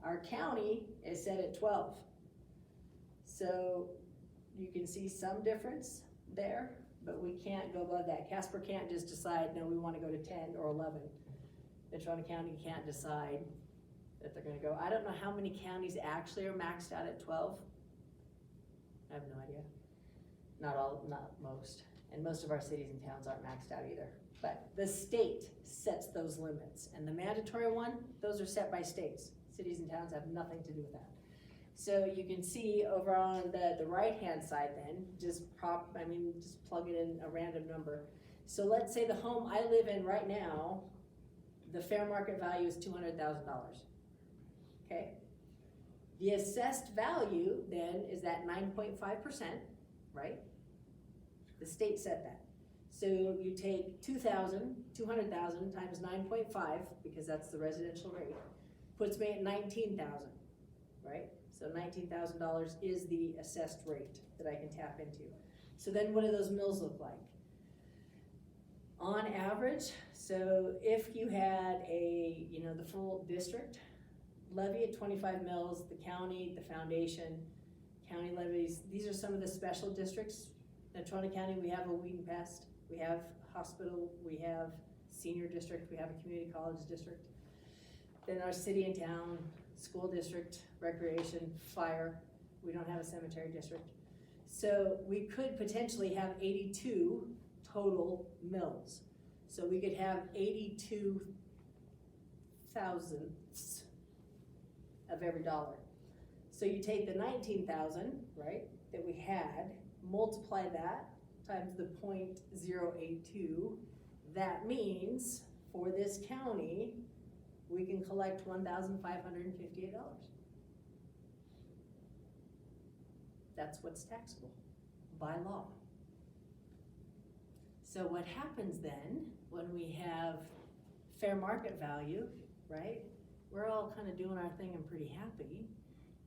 Our county is set at 12. So you can see some difference there, but we can't go above that. Casper can't just decide, no, we want to go to 10 or 11. Natrona County can't decide that they're gonna go. I don't know how many counties actually are maxed out at 12. I have no idea. Not all, not most. And most of our cities and towns aren't maxed out either. But the state sets those limits. And the mandatory one, those are set by states. Cities and towns have nothing to do with that. So you can see over on the right-hand side then, just plug it in a random number. So let's say the home I live in right now, the fair market value is $200,000, okay? The assessed value then is that 9.5%, right? The state set that. So you take 200,000 times 9.5, because that's the residential rate, puts me at 19,000. right? So $19,000 is the assessed rate that I can tap into. So then what do those mills look like? On average, so if you had a, the full district levy at 25 mills, the county, the foundation, county levies, these are some of the special districts. In Toronto County, we have a weed and pest, we have hospital, we have senior district, we have a community college district. Then our city and town, school district, recreation, fire, we don't have a cemetery district. So we could potentially have 82 total mills. So we could have 82 thousandths of every dollar. So you take the 19,000, right, that we had, multiply that times the 0.082, that means for this county, we can collect $1,558. That's what's taxable by law. So what happens then when we have fair market value, right? We're all kind of doing our thing and pretty happy,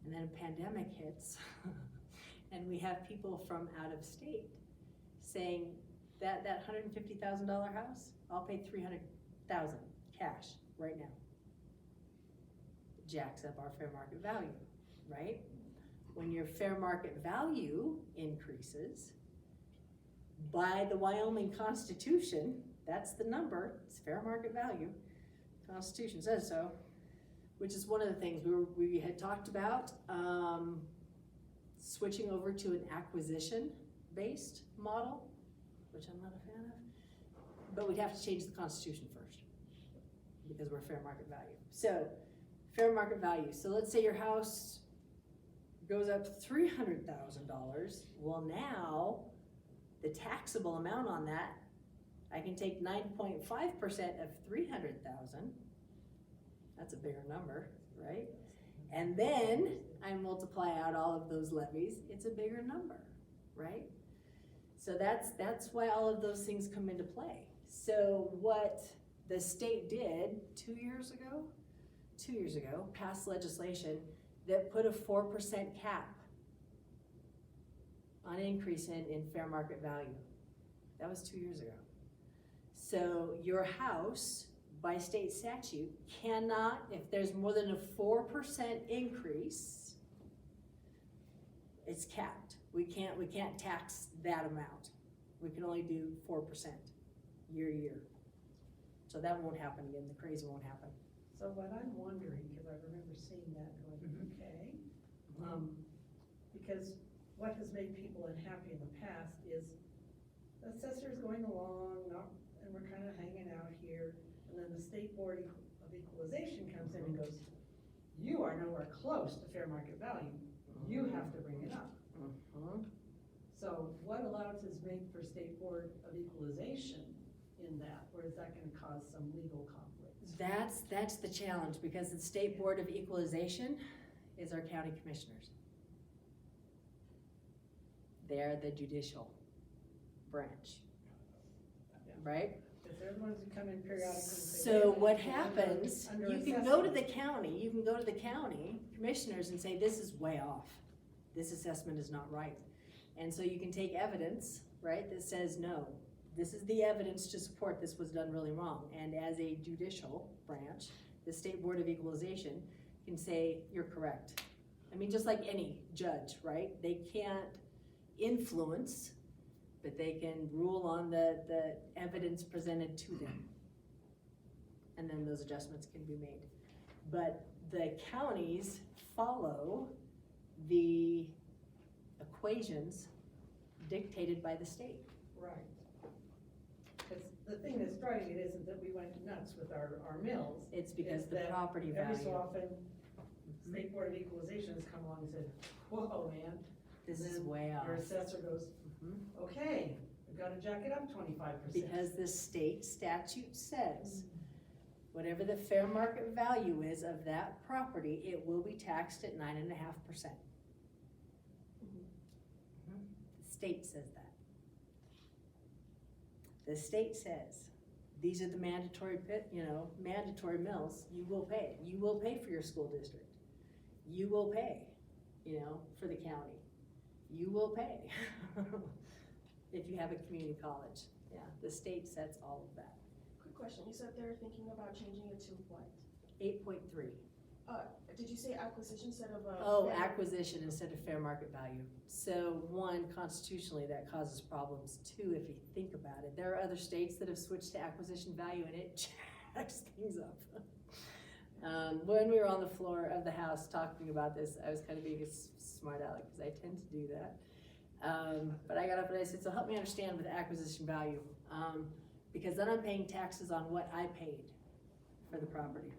and then a pandemic hits and we have people from out of state saying that $150,000 house, I'll pay $300,000 cash right now. Jacks up our fair market value, right? When your fair market value increases, by the Wyoming Constitution, that's the number, it's fair market value, Constitution says so, which is one of the things we had talked about, switching over to an acquisition-based model, which I'm not a fan of, but we'd have to change the Constitution first, because we're fair market value. So, fair market value, so let's say your house goes up to $300,000, well now, the taxable amount on that, I can take 9.5% of 300,000, that's a bigger number, right? And then I multiply out all of those levies, it's a bigger number, right? So that's why all of those things come into play. So what the state did 2 years ago, passed legislation that put a 4% cap on increase in fair market value. That was 2 years ago. So your house, by state statute, cannot, if there's more than a 4% increase, it's capped. We can't tax that amount. We can only do 4% year to year. So that won't happen again, the crazy won't happen. So what I'm wondering, because I remember seeing that going, okay, because what has made people unhappy in the past is the assessor's going along, and we're kind of hanging out here, and then the State Board of Equalization comes in and goes, you are nowhere close to fair market value, you have to bring it up. So what allowances make for State Board of Equalization in that, or is that going to cause some legal conflicts? That's the challenge, because the State Board of Equalization is our county commissioners. They're the judicial branch, right? Because they're the ones who come in periodically and say, So "Hey, what you're happens, under you can go to assessment." the county commissioners and say, this is way off. This assessment is not right. And so you can take evidence, right, that says, no, this is the evidence to support this was done really wrong. And as a judicial branch, the State Board of Equalization can say, you're correct. I mean, just like any judge, right? They can't influence, but they can rule on the evidence presented to them. And then those adjustments can be made. But the counties follow the equations dictated by the state. Right. Because the thing that's driving it isn't that we went nuts with our mills. It's because It's the that property every so value. often, State Board of Equalization has come along and said, whoa, man. This And is then way off. Your assessor goes, okay, we've got to jack it up 25%. Because the state statute says, whatever the fair market value is of that property, it will be taxed at 9.5%. The state says that. The state says, these are the mandatory mandatory mills, you will pay. You will pay for your school district. you will pay, you know, for the county. You will pay if you have a community college. Yeah, the state sets all of that. Quick question, you said they're thinking about changing it to what? 8.3. Did you say acquisition instead of a? Oh, acquisition instead of fair market value. So one, constitutionally, that causes problems. Two, if you think about it, there are other states that have switched to acquisition value and it jacks things up. When we were on the floor of the House talking about this, I was kind of being a smart aleck because I tend to do that. But I got up and I said, so help me understand with acquisition value. Because then I'm paying taxes on what I paid for the property.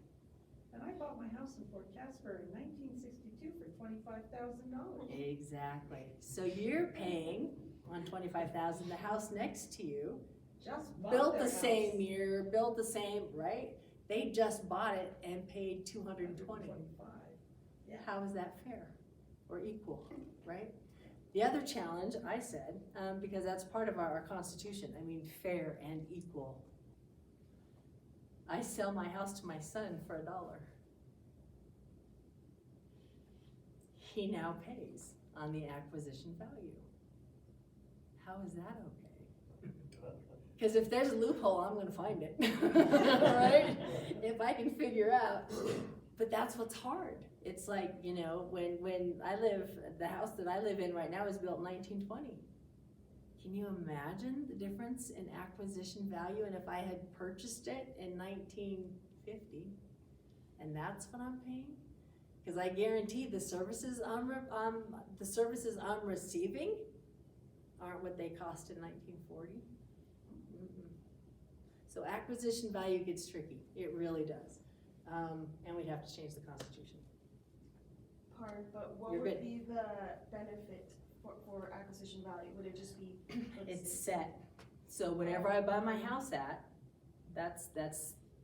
And I bought my house in Fort Casper in 1962 for $25,000. Exactly. So you're paying on $25,000. The house next to you Just bought built their the house. same year, built the same, right? They just bought it and paid $220. 125. Yeah. How is that fair or equal, right? The other challenge, I said, because that's part of our Constitution, I mean, fair and equal. I sell my house to my son for $1. He now pays on the acquisition value. How is that okay? Because if there's a loophole, I'm gonna find it, right? If I can figure out, but that's what's hard. It's like, you know, when I live, the house that I live in right now was built in 1920. Can you imagine the difference in acquisition value? And if I had purchased it in 1950, and that's what I'm paying? Because I guarantee the services I'm receiving aren't what they cost in 1940. So acquisition value gets tricky. It really does. And we'd have to change the Constitution. Pardon, but what You're would good. be the benefit for acquisition value? Would it just be? It's set. So whatever I buy my house at, that's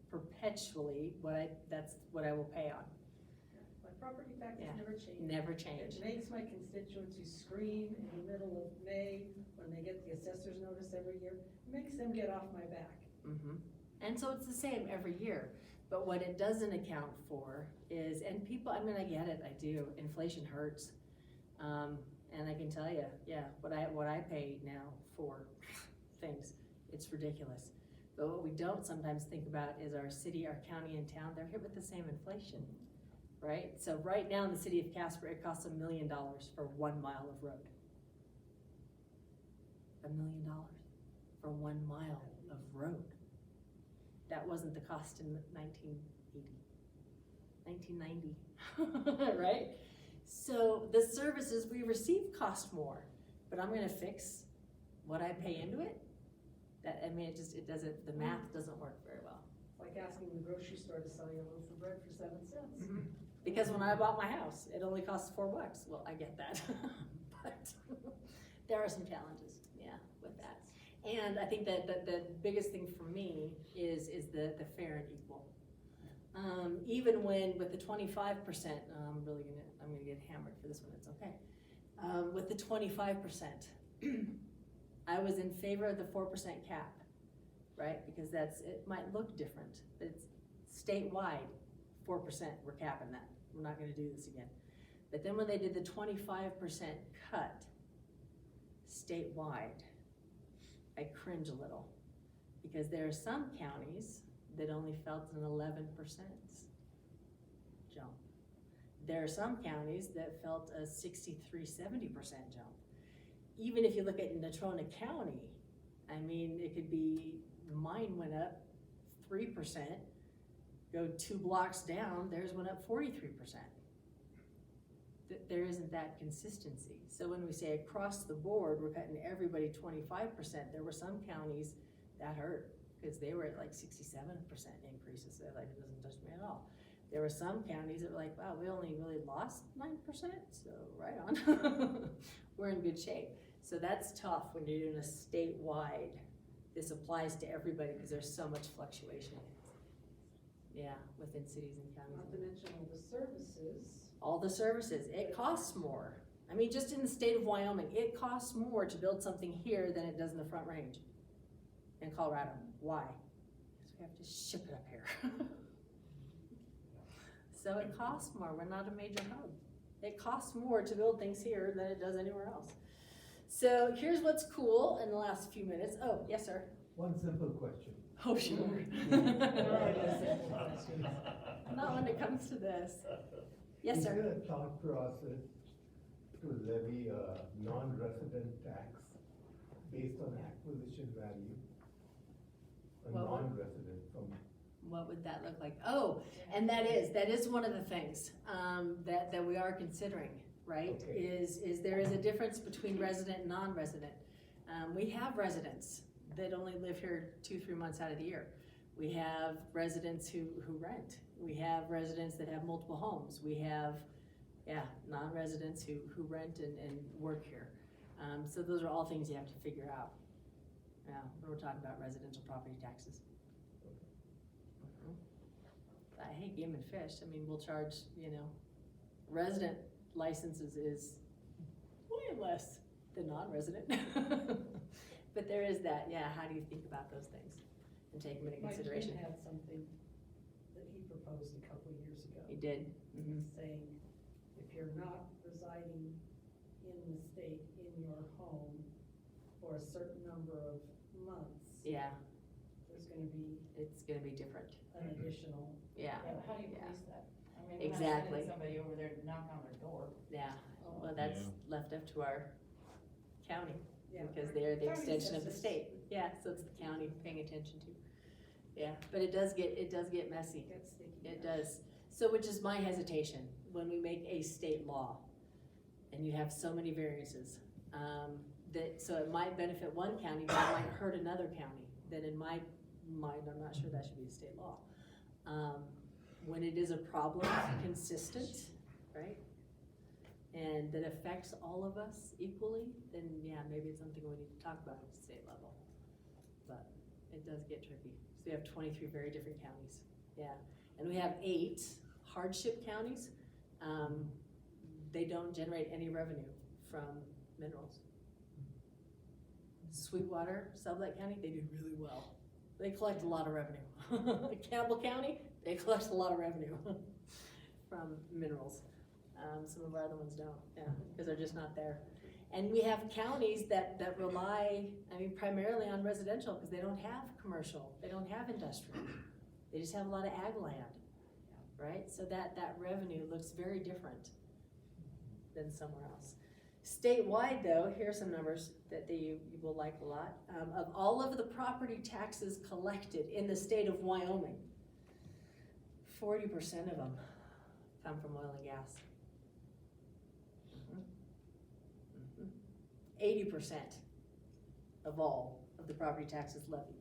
perpetually that's what I will pay on. My property taxes Yeah. never change. Never change. It makes my constituency scream in the middle of May when they get the assessor's notice every year. It makes them get off my back. Mm-hmm. And so it's the same every year. But what it doesn't account for is, and people, I mean, I get it, I do. Inflation hurts. And I can tell you, yeah, what I pay now for things, it's ridiculous. But what we don't sometimes think about is our city, our county, and town, they're hit with the same inflation, right? So right now in the city of Casper, it costs $1 million for 1 mile of road. $1 million for 1 mile of road. That wasn't the cost in 1990, right? So the services we receive cost more, but I'm gonna fix what I pay into it. That, I mean, it doesn't, the math doesn't work very well. It's like asking the grocery store to sell you a loaf of bread for 7 cents. Because when I bought my house, it only cost $4. Well, I get that, but there are some challenges, yeah, with that. And I think that the biggest thing for me is the fair and equal. Even when with the 25%, I'm gonna get hammered for this one, it's okay. With the 25%, I was in favor of the 4% cap, right? Because it might look different, but it's statewide, 4%, we're capping that. We're not gonna do this again. But then when they did the 25% cut statewide, I cringe a little, because there are some counties that only felt an 11% jump. There are some counties that felt a 63-70% jump. Even if you look at Natrona County, I mean, it could be, mine went up 3%, go 2 blocks down, theirs went up 43%. There isn't that consistency. So when we say across the board, we're cutting everybody 25%, there were some counties that hurt, because they were at like 67% increases. They're like, it doesn't touch me at all. There were some counties that were like, wow, we only really lost 9%, so right on. We're in good shape. So that's tough when you're doing a statewide. This applies to everybody because there's so much fluctuation. Yeah, within cities and counties. Not to mention all the services. All the services, it costs more. I mean, just in the state of Wyoming, it costs more to build something here than it does in the Front Range in Colorado. Why? Because we have to ship it up here. So it costs more, we're not a major hub. It costs more to build things here than it does anywhere else. So here's what's cool in the last few minutes. Oh, yes, sir. One simple question. Oh, sure. Not when it comes to this. Yes, Is sir. there a thought process to levy a non-resident tax based on acquisition value? A What would- non-resident from, What would that look like? Oh, and that is one of the things, that we are considering, right? Okay. Is there is a difference between resident and non-resident. We have residents that only live here 2-3 months out of the year. We have residents who rent. We have residents that have multiple homes. We have, non-residents who rent and work here. So those are all things you have to figure out. Yeah, when we're talking about residential property taxes. Hey, game and fish, I mean, we'll charge, resident licenses is way less than non-resident. But there is that, how do you think about those things and take them into consideration? My kid had something that he proposed a couple of years ago. He did. Mhm. Saying, if you're not residing in the state in your home for a certain number of months, Yeah, there's gonna be it's gonna be different, an additional. yeah, Yeah, but how do you Yeah. police that? I mean, we're not Exactly. sending somebody over there to knock on their door. yeah, well, that's left up to our county, Yeah. because they're the County extension of the assessors. state, so it's the county paying attention to. But it does get messy. Gets sticky. It does. So which is my hesitation, when we make a state law, and you have so many variances, so it might benefit one county, but it might hurt another county, then in my mind, I'm not sure that should be a state law. When it is a problem, consistent, right? And that affects all of us equally, then maybe it's something we need to talk about at the state level. But it does get tricky. So we have 23 very different counties, and we have 8 hardship counties. They don't generate any revenue from minerals. Sweetwater, Sublette County, they do really well. They collect a lot of revenue. Campbell County, they collect a lot of revenue from minerals. Some of our other ones don't, because they're just not there. And we have counties that rely, primarily on residential, because they don't have commercial, they don't have industrial. They just have a lot of ag land, right? So that revenue looks very different than somewhere else. Statewide though, here are some numbers that you will like a lot. Of all of the property taxes collected in the state of Wyoming, 40% of them come from oil and gas. 80% of all of the property taxes levied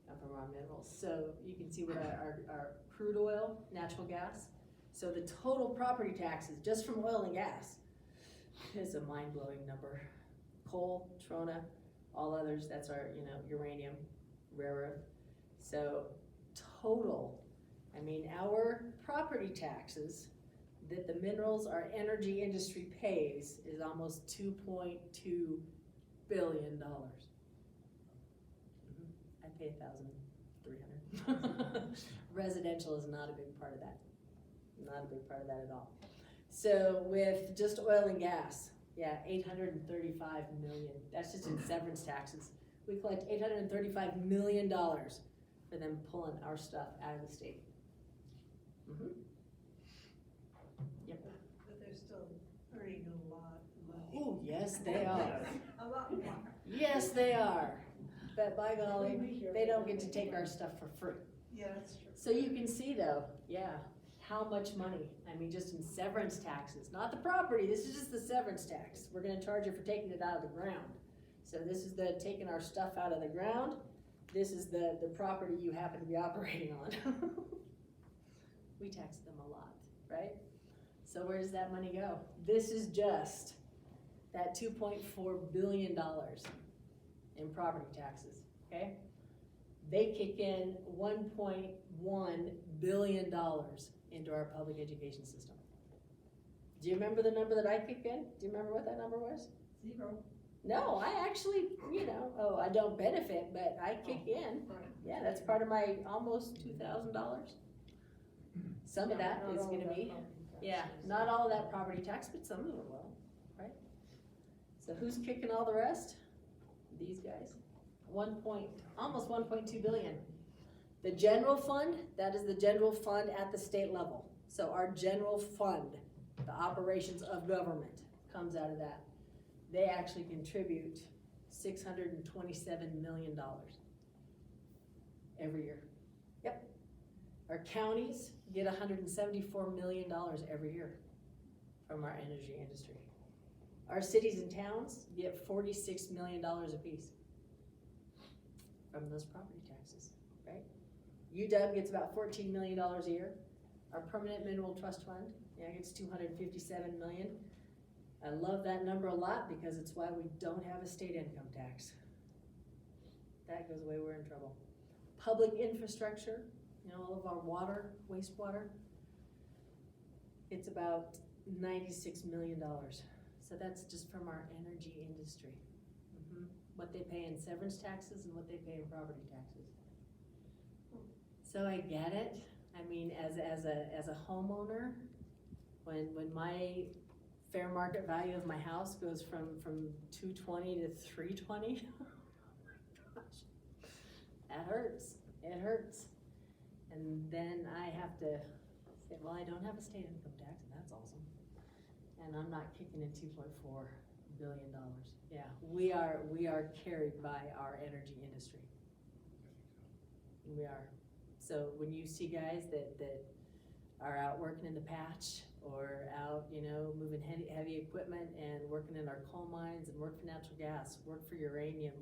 come from our minerals. So you can see what our crude oil, natural gas. So the total property taxes just from oil and gas is a mind-blowing number. Coal, trona, all others, that's our, uranium, rare earth. So total, our property taxes that the minerals, our energy industry pays is almost $2.2 billion. I pay $1,300. Residential is not a big part of that. Not a big part of that at all. So with just oil and gas, 835 million. That's just in severance taxes. We collect $835 million for them pulling our stuff out of the state. Yep. But they're still earning a lot of money. Oh, yes, they are. A lot more. Yes, they are. But by golly, they don't get to take our stuff for free. Yeah, that's true. So you can see though, how much money, just in severance taxes, not the property, this is just the severance tax. We're gonna charge you for taking it out of the ground. So this is the taking our stuff out of the ground. This is the property you happen to be operating on. We tax them a lot, right? So where does that money go? This is just that $2.4 billion in property taxes, okay? They kick in $1.1 billion into our public education system. Do you remember the number that I kicked in? Do you remember what that number was? 0. No, I actually, I don't benefit, but I kick in. Right. Yeah, that's part of my almost $2,000. Some of that Not is all of gonna that be, property tax yeah, is- not all of that property tax, but some of it will, right? So who's kicking all the rest? These guys. Almost 1.2 billion. The general fund, that is the general fund at the state level. So our general fund, the operations of government, comes out of that. They actually contribute $627 million every year. Yep. Our counties get $174 million every year from our energy industry. Our cities and towns get $46 million apiece from those property taxes, right? UW gets about $14 million a year. Our permanent mineral trust fund, gets $257 million. I love that number a lot because it's why we don't have a state income tax. That goes away, we're in trouble. Public infrastructure, all of our water, wastewater, it's about $96 million. So that's just from our energy industry. What they pay in severance taxes and what they pay in property taxes. So I get it. I mean, as a homeowner, when my fair market value of my house goes from 220 to 320, oh my gosh, that hurts. It hurts. And then I have to say, well, I don't have a state income tax, and that's awesome. And I'm not kicking in $2.4 billion. Yeah, we are carried by our energy industry. We are. So when you see guys that are out working in the patch or out, moving heavy equipment and working in our coal mines and work for natural gas, work for uranium,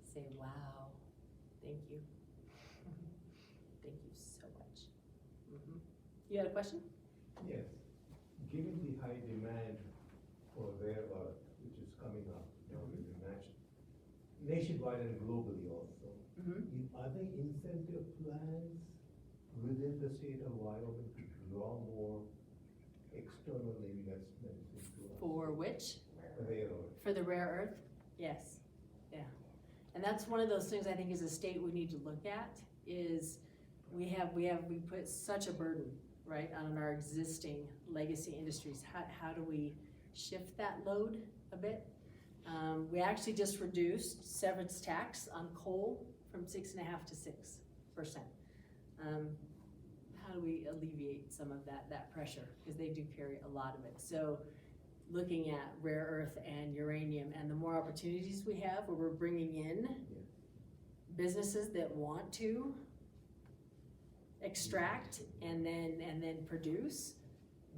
say, wow, thank you. Thank you so much. You had a question? Yes. Given the high demand for rare earth, which is coming up, nationwide and globally also, are there incentive plans within the state of Wyoming to draw more external investments into For which? rare earth? For the rare earth? Yes, yeah. And that's one of those things I think as a state we need to look at is we put such a burden, right, on our existing legacy industries. How do we shift that load a bit? We actually just reduced severance tax on coal from 6.5% to 6%. How do we alleviate some of that pressure? Because they do carry a lot of it. So looking at rare earth and uranium and the more opportunities we have where we're bringing in businesses that want to extract and then produce,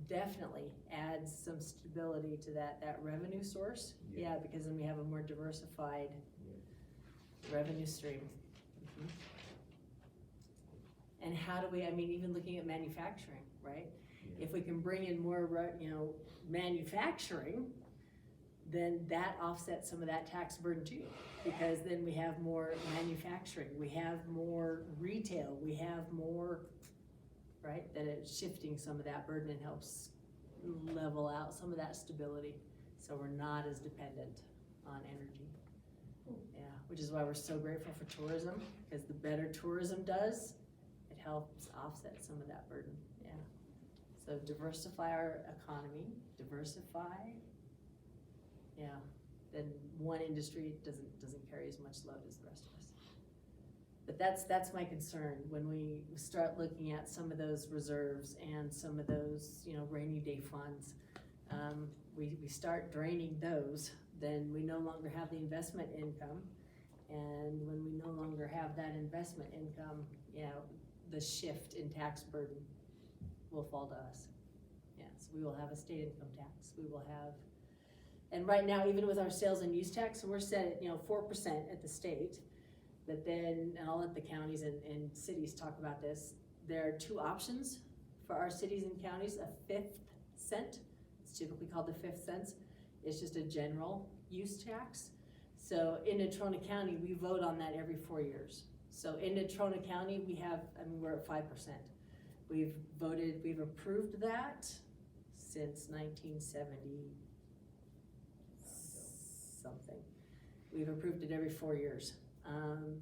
definitely adds some stability to that revenue source. Yeah, because then we have a more diversified revenue stream. And how do we, even looking at manufacturing, right? If we can bring in more, manufacturing, then that offsets some of that tax burden too. Because then we have more manufacturing, we have more retail, we have more, right? That it's shifting some of that burden and helps level out some of that stability. So we're not as dependent on energy. Yeah, which is why we're so grateful for tourism, because the better tourism does, it helps offset some of that burden. Yeah. So diversify our economy, then one industry doesn't carry as much load as the rest of us. But that's my concern when we start looking at some of those reserves and some of those, rainy day funds. We start draining those, then we no longer have the investment income. And when we no longer have that investment income, the shift in tax burden will fall to us. So we will have a state income tax. We will have, and right now, even with our sales and use tax, we're set at 4% at the state. But then, and I'll let the counties and cities talk about this, there are two options for our cities and counties. A 5th cent, it's typically called the 5th cent. It's just a general use tax. So in Natrona County, we vote on that every 4 years. So in Natrona County, we're at 5%. We've approved that since 1970 something. We've approved it every 4 years.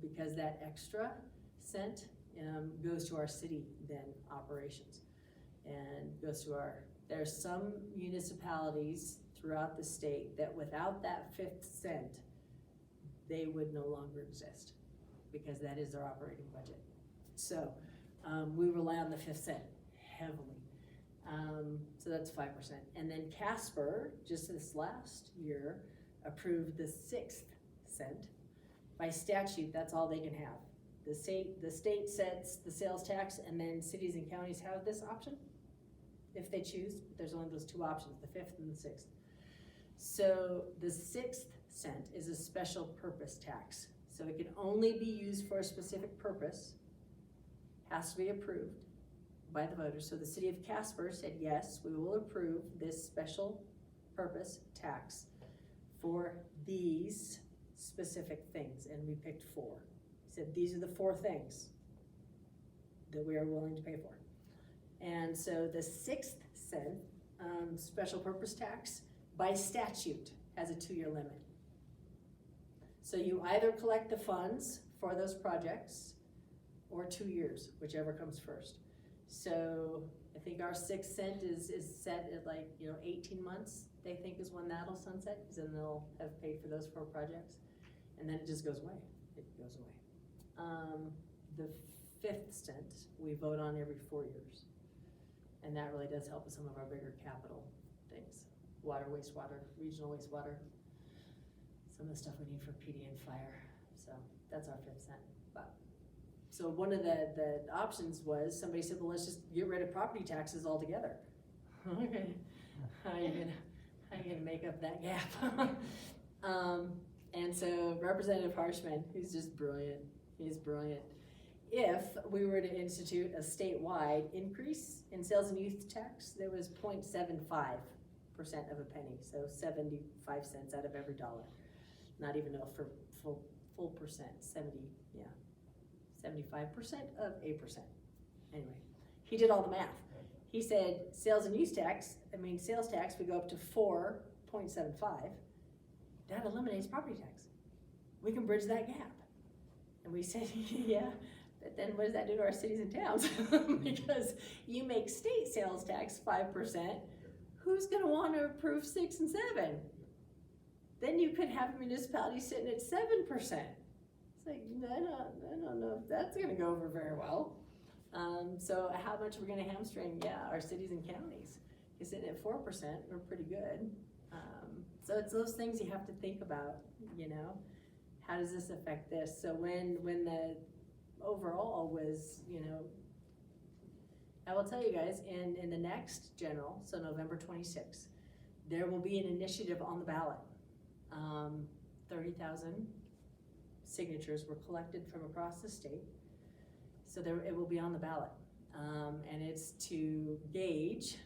Because that extra cent goes to our city then operations. And goes to there are some municipalities throughout the state that without that 5th cent, they would no longer exist, because that is their operating budget. So, we rely on the 5th cent heavily. So that's 5%. And then Casper, just this last year, approved the 6th cent. By statute, that's all they can have. The state sets the sales tax, and then cities and counties have this option, if they choose. There's only those 2 options, the 5th and the 6th. So the 6th cent is a special purpose tax. So it can only be used for a specific purpose, has to be approved by the voters. So the city of Casper said, yes, we will approve this special purpose tax for these specific things, and we picked 4. He said, these are the 4 things that we are willing to pay for. And so the 6th cent special purpose tax, by statute, has a 2-year limit. So you either collect the funds for those projects or 2 years, whichever comes first. So I think our 6th cent is set at 18 months, they think is when that'll sunset, because then they'll have paid for those 4 projects. And then it just goes away. It goes away. The 5th cent, we vote on every 4 years. And that really does help with some of our bigger capital things. Water, wastewater, regional wastewater, some of the stuff we need for PD and fire. So that's our 5th cent. So one of the options was, somebody said, well, let's just get rid of property taxes altogether. Okay, how are you gonna make up that gap? And so Representative Harshman, who's just brilliant, he's brilliant. If we were to institute a statewide increase in sales and use tax, there was 0.75% of a penny, so 75 cents out of every dollar. Not even for full percent, 75% of a percent. Anyway, he did all the math. He said sales tax, we go up to 4.75. That eliminates property tax. We can bridge that gap. And we said, yeah, but then what does that do to our cities and towns? Because you make state sales tax 5%, who's gonna wanna approve 6 and 7? Then you could have a municipality sitting at 7%. It's like, I don't know if that's gonna go over very well. So how much are we gonna hamstring? Yeah, our cities and counties. You're sitting at 4%, we're pretty good. So it's those things you have to think about, how does this affect this? So when the overall was, I will tell you guys, in the next general, so November 26th, there will be an initiative on the ballot. 30,000 signatures were collected from across the state. So it will be on the ballot. And it's to gauge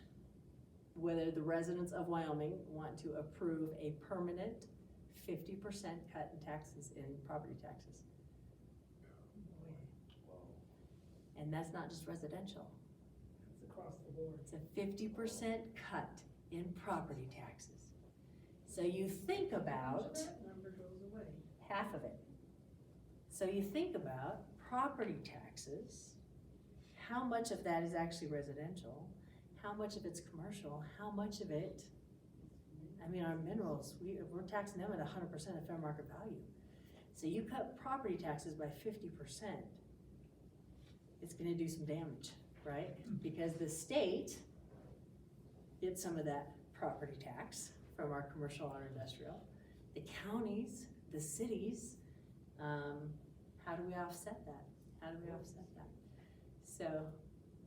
whether the residents of Wyoming want to approve a permanent 50% cut in taxes, in property taxes. And that's not just residential. It's across the board. It's a 50% cut in property taxes. So you think about That number goes away. half of it. So you think about property taxes, how much of that is actually residential, how much of it's commercial, how much of it, our minerals, we're taxing them at 100% of fair market value. So you cut property taxes by 50%, it's gonna do some damage, right? Because the state gets some of that property tax from our commercial or industrial. The counties, the cities, how do we offset that? So,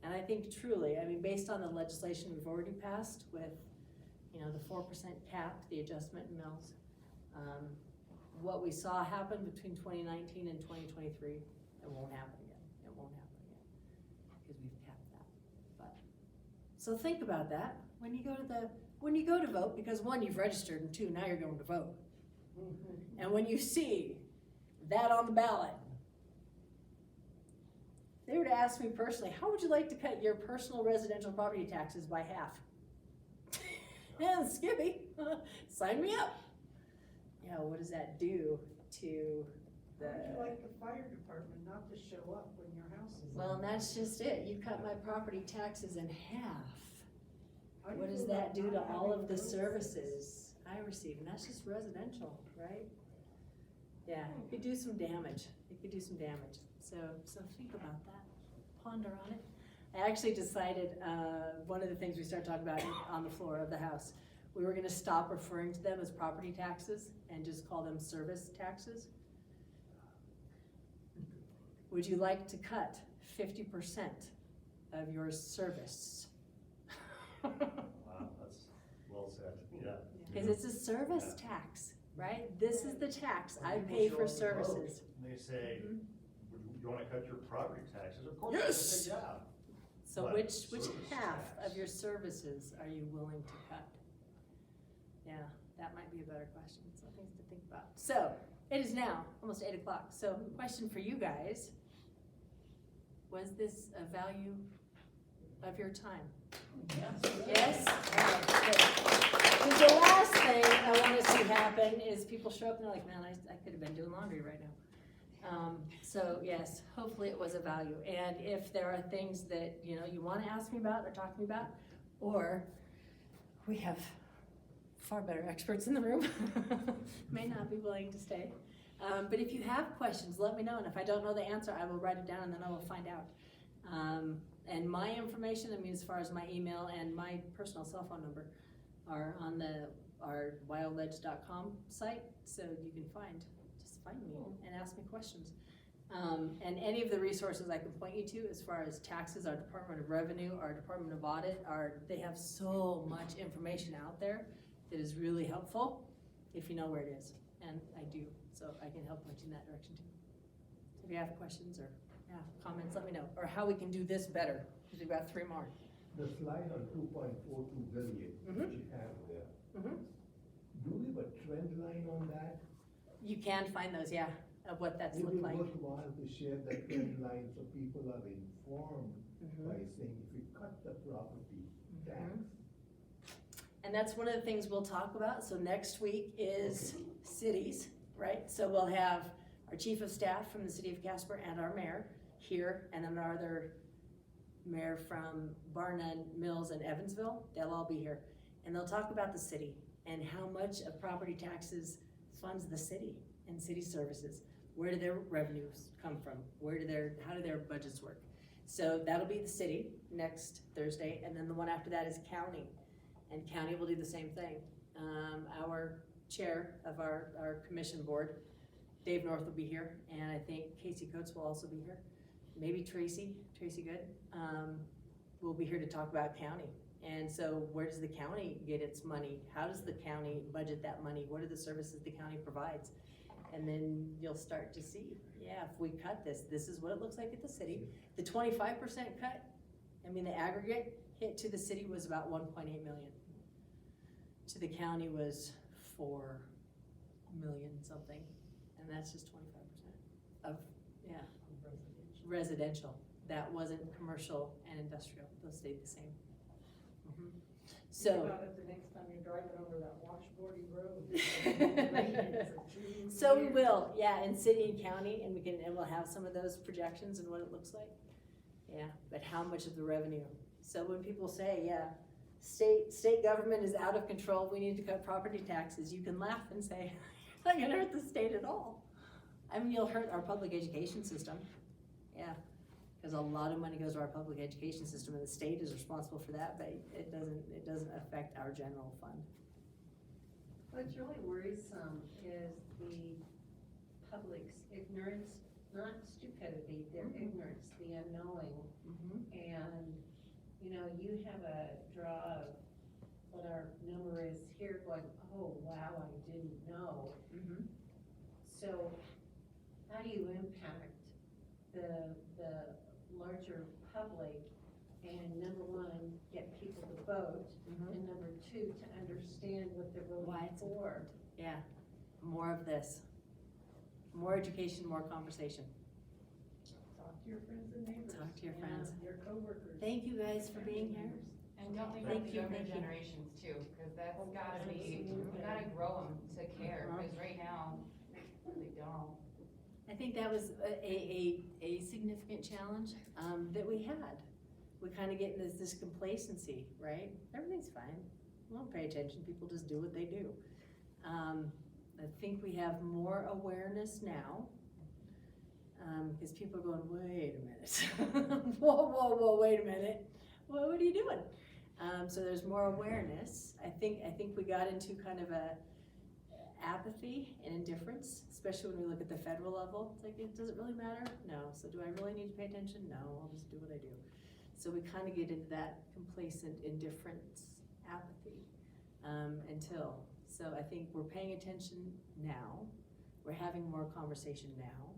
and I think truly, based on the legislation we've already passed with, the 4% cap, the adjustment in mills, what we saw happen between 2019 and 2023, it won't happen again. Because we've capped that. But, so think about that when you go to vote, because 1, you've registered, and 2, now you're going to vote. Mm-hmm. And when you see that on the ballot, if they were to ask me personally, how would you like to cut your personal residential property taxes by half? Yeah, Skippy, sign me up. What does that do to How would you like the fire department not to show up when your house is? Well, and that's just it, you cut my property taxes in half. How do you What does feel that about do to not all having of the road services I receive, and that's just residential, right? Yeah, it could do some damage, so think about that, ponder on it. I actually decided, one of the things we started talking about on the floor of the house, we were gonna stop referring to them as property taxes and just call them service taxes. Would you like to cut 50% of your service? Wow, that's well said, yeah. Cause it's a service tax, right? This is the tax I When people pay show for up to vote, services. and they say, Mhm. you wanna cut your property taxes? Of course, I say yeah. So But which service half tax. of your services are you willing to cut? Yeah, that might be a better question, so things to think about. So, it is now almost 8 o'clock, so question for you guys. Was this a value of your time? Yes? Alright, good. 'Cause the last thing I wanna see happen is people show up and they're like, man, I could have been doing laundry right now. So yes, hopefully it was a value, and if there are things that, you wanna ask me about or talk to me about, or we have far better experts in the room, may not be willing to stay. But if you have questions, let me know, and if I don't know the answer, I will write it down and then I will find out. And my information, as far as my email and my personal cell phone number are on our wildledge.com site, so you can just find me and ask me questions. And any of the resources I can point you to as far as taxes, our Department of Revenue, our Department of Audit, they have so much information out there that is really helpful if you know where it is, and I do, so I can help point you in that direction too. So if you have questions or comments, let me know, or how we can do this better, because we've got 3 more. The slide on 2.42 billion, which you have there, do we have a trend line on that? You can find those, of what that's looked like. It would be worthwhile to share that trend line so people are informed by saying if we cut the property tax. And that's one of the things we'll talk about. So next week is cities, right? So we'll have our chief of staff from the city of Casper and our mayor here, and then our other mayor from Barnum, Mills, and Evansville. They'll all be here. And they'll talk about the city and how much of property taxes funds the city and city services. Where do their revenues come from? How do their budgets work? So that'll be the city next Thursday, and then the one after that is county. And county will do the same thing. Our chair of our commission board, Dave North, will be here, and I think Casey Coates will also be here. Maybe Tracy Good, will be here to talk about county. And so where does the county get its money? How does the county budget that money? What are the services the county provides? And then you'll start to see, if we cut this is what it looks like at the city. The 25% cut, the aggregate hit to the city was about 1.8 million. To the county was 4 million something, and that's just 25% of, residential. That wasn't commercial and industrial, those stayed the same. Think about it the next time you're driving over that washboardy road. So we will, in city and county, and we'll have some of those projections and what it looks like. But how much of the revenue? So when people say, state government is out of control, we need to cut property taxes, you can laugh and say, you're not gonna hurt the state at all. You'll hurt our public education system, because a lot of money goes to our public education system, and the state is responsible for that, but it doesn't affect our general fund. What's really worrisome is the public's ignorance, not stupidity, their ignorance, the unknowing. And, you have a draw of what our number is here going, oh, wow, I didn't know. So how do you impact the larger public, and number one, get people to vote, and number two, to understand what they're voting for? More of this. More education, more conversation. Talk to your friends and neighbors. Talk to your friends. Your coworkers. Thank you guys for being here. And don't neglect the younger generations too, because that's gotta be, we gotta grow them to care, because right now, they don't. I think that was a significant challenge, that we had. We kind of get in this complacency, right? Everything's fine. We won't pay attention. People just do what they do. I think we have more awareness now, because people are going, wait a minute. Whoa, wait a minute. Well, what are you doing? So there's more awareness. I think we got into kind of a apathy and indifference, especially when we look at the federal level. It's like, does it really matter? No. So do I really need to pay attention? No, I'll just do what I do. So we kind of get into that complacent indifference, apathy, so I think we're paying attention now. We're having more conversation now.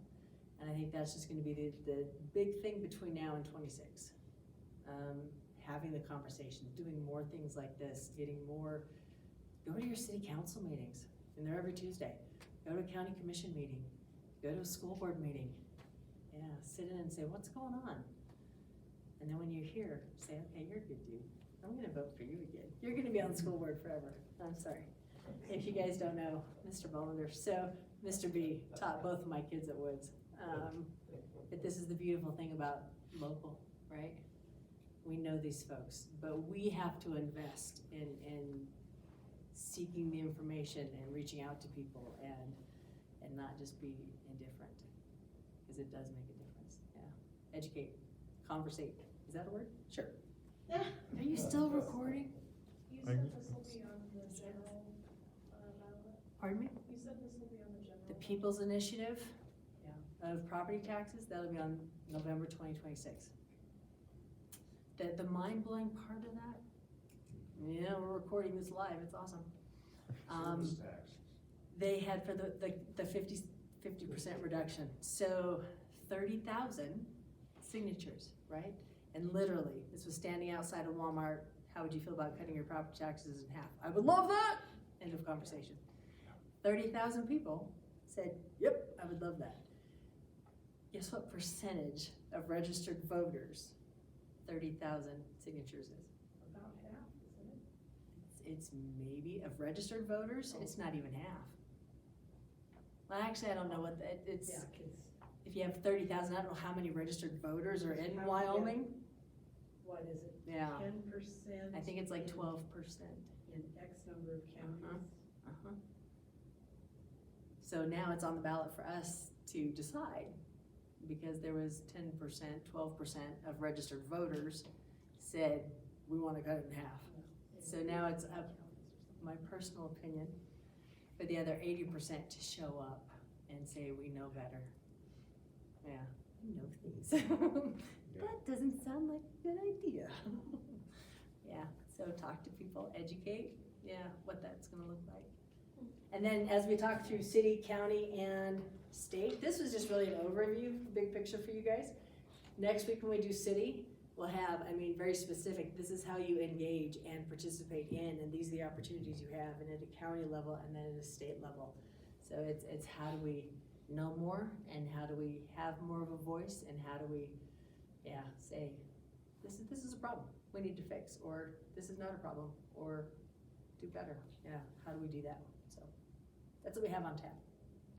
And I think that's just gonna be the big thing between now and 26. Having the conversation, doing more things like this, go to your city council meetings, and they're every Tuesday. Go to a county commission meeting, go to a school board meeting. Yeah, sit in and say, what's going on? And then when you're here, say, okay, you're a good dude. I'm gonna vote for you again. You're gonna be on the school board forever. I'm sorry. If you guys don't know, Mr. Bollender, so Mr. B taught both of my kids at Woods. But this is the beautiful thing about local, right? We know these folks, but we have to invest in seeking the information and reaching out to people and not just be indifferent, because it does make a difference. Yeah, educate, conversate. Is that a word? Sure. Are you still recording? You said this will be on the general ballot? Pardon me? You said this will be on the general. The People's Initiative of property taxes, that'll be on November 2026. The mind-blowing part of that, yeah, we're recording this live, it's awesome. Service tax. They had for the 50% reduction, so 30,000 signatures, right? And literally, this was standing outside of Walmart. How would you feel about cutting your property taxes in half? I would love that! End of conversation. 30,000 people said, yep, I would love that. Guess what percentage of registered voters 30,000 signatures is? About half, isn't it? It's maybe, of registered voters, it's not even half. Well, actually, I don't know what it's. Yeah, 'cause If you have 30,000, I don't know how many registered voters are in How- Wyoming. what is it? Yeah. 10%? I think it's like in- 12%. In X number of counties. Uh-huh. So now it's on the ballot for us to decide, because there was 10%, 12% of registered voters said, we wanna cut it in half. So now it's up, my personal opinion, for the other 80% to show up and say, we know better. Yeah, we know things. That doesn't sound like a good idea. Yeah, so talk to people, educate, what that's gonna look like. And then as we talk through city, county, and state, this was just really an overview, big picture for you guys. Next week when we do city, we'll have, very specific, this is how you engage and participate in, and these are the opportunities you have, and at a county level and then at a state level. So it's how do we know more, and how do we have more of a voice, and how do we, say, this is a problem we need to fix, or this is not a problem, or do better. Yeah, how do we do that? So that's what we have on tap.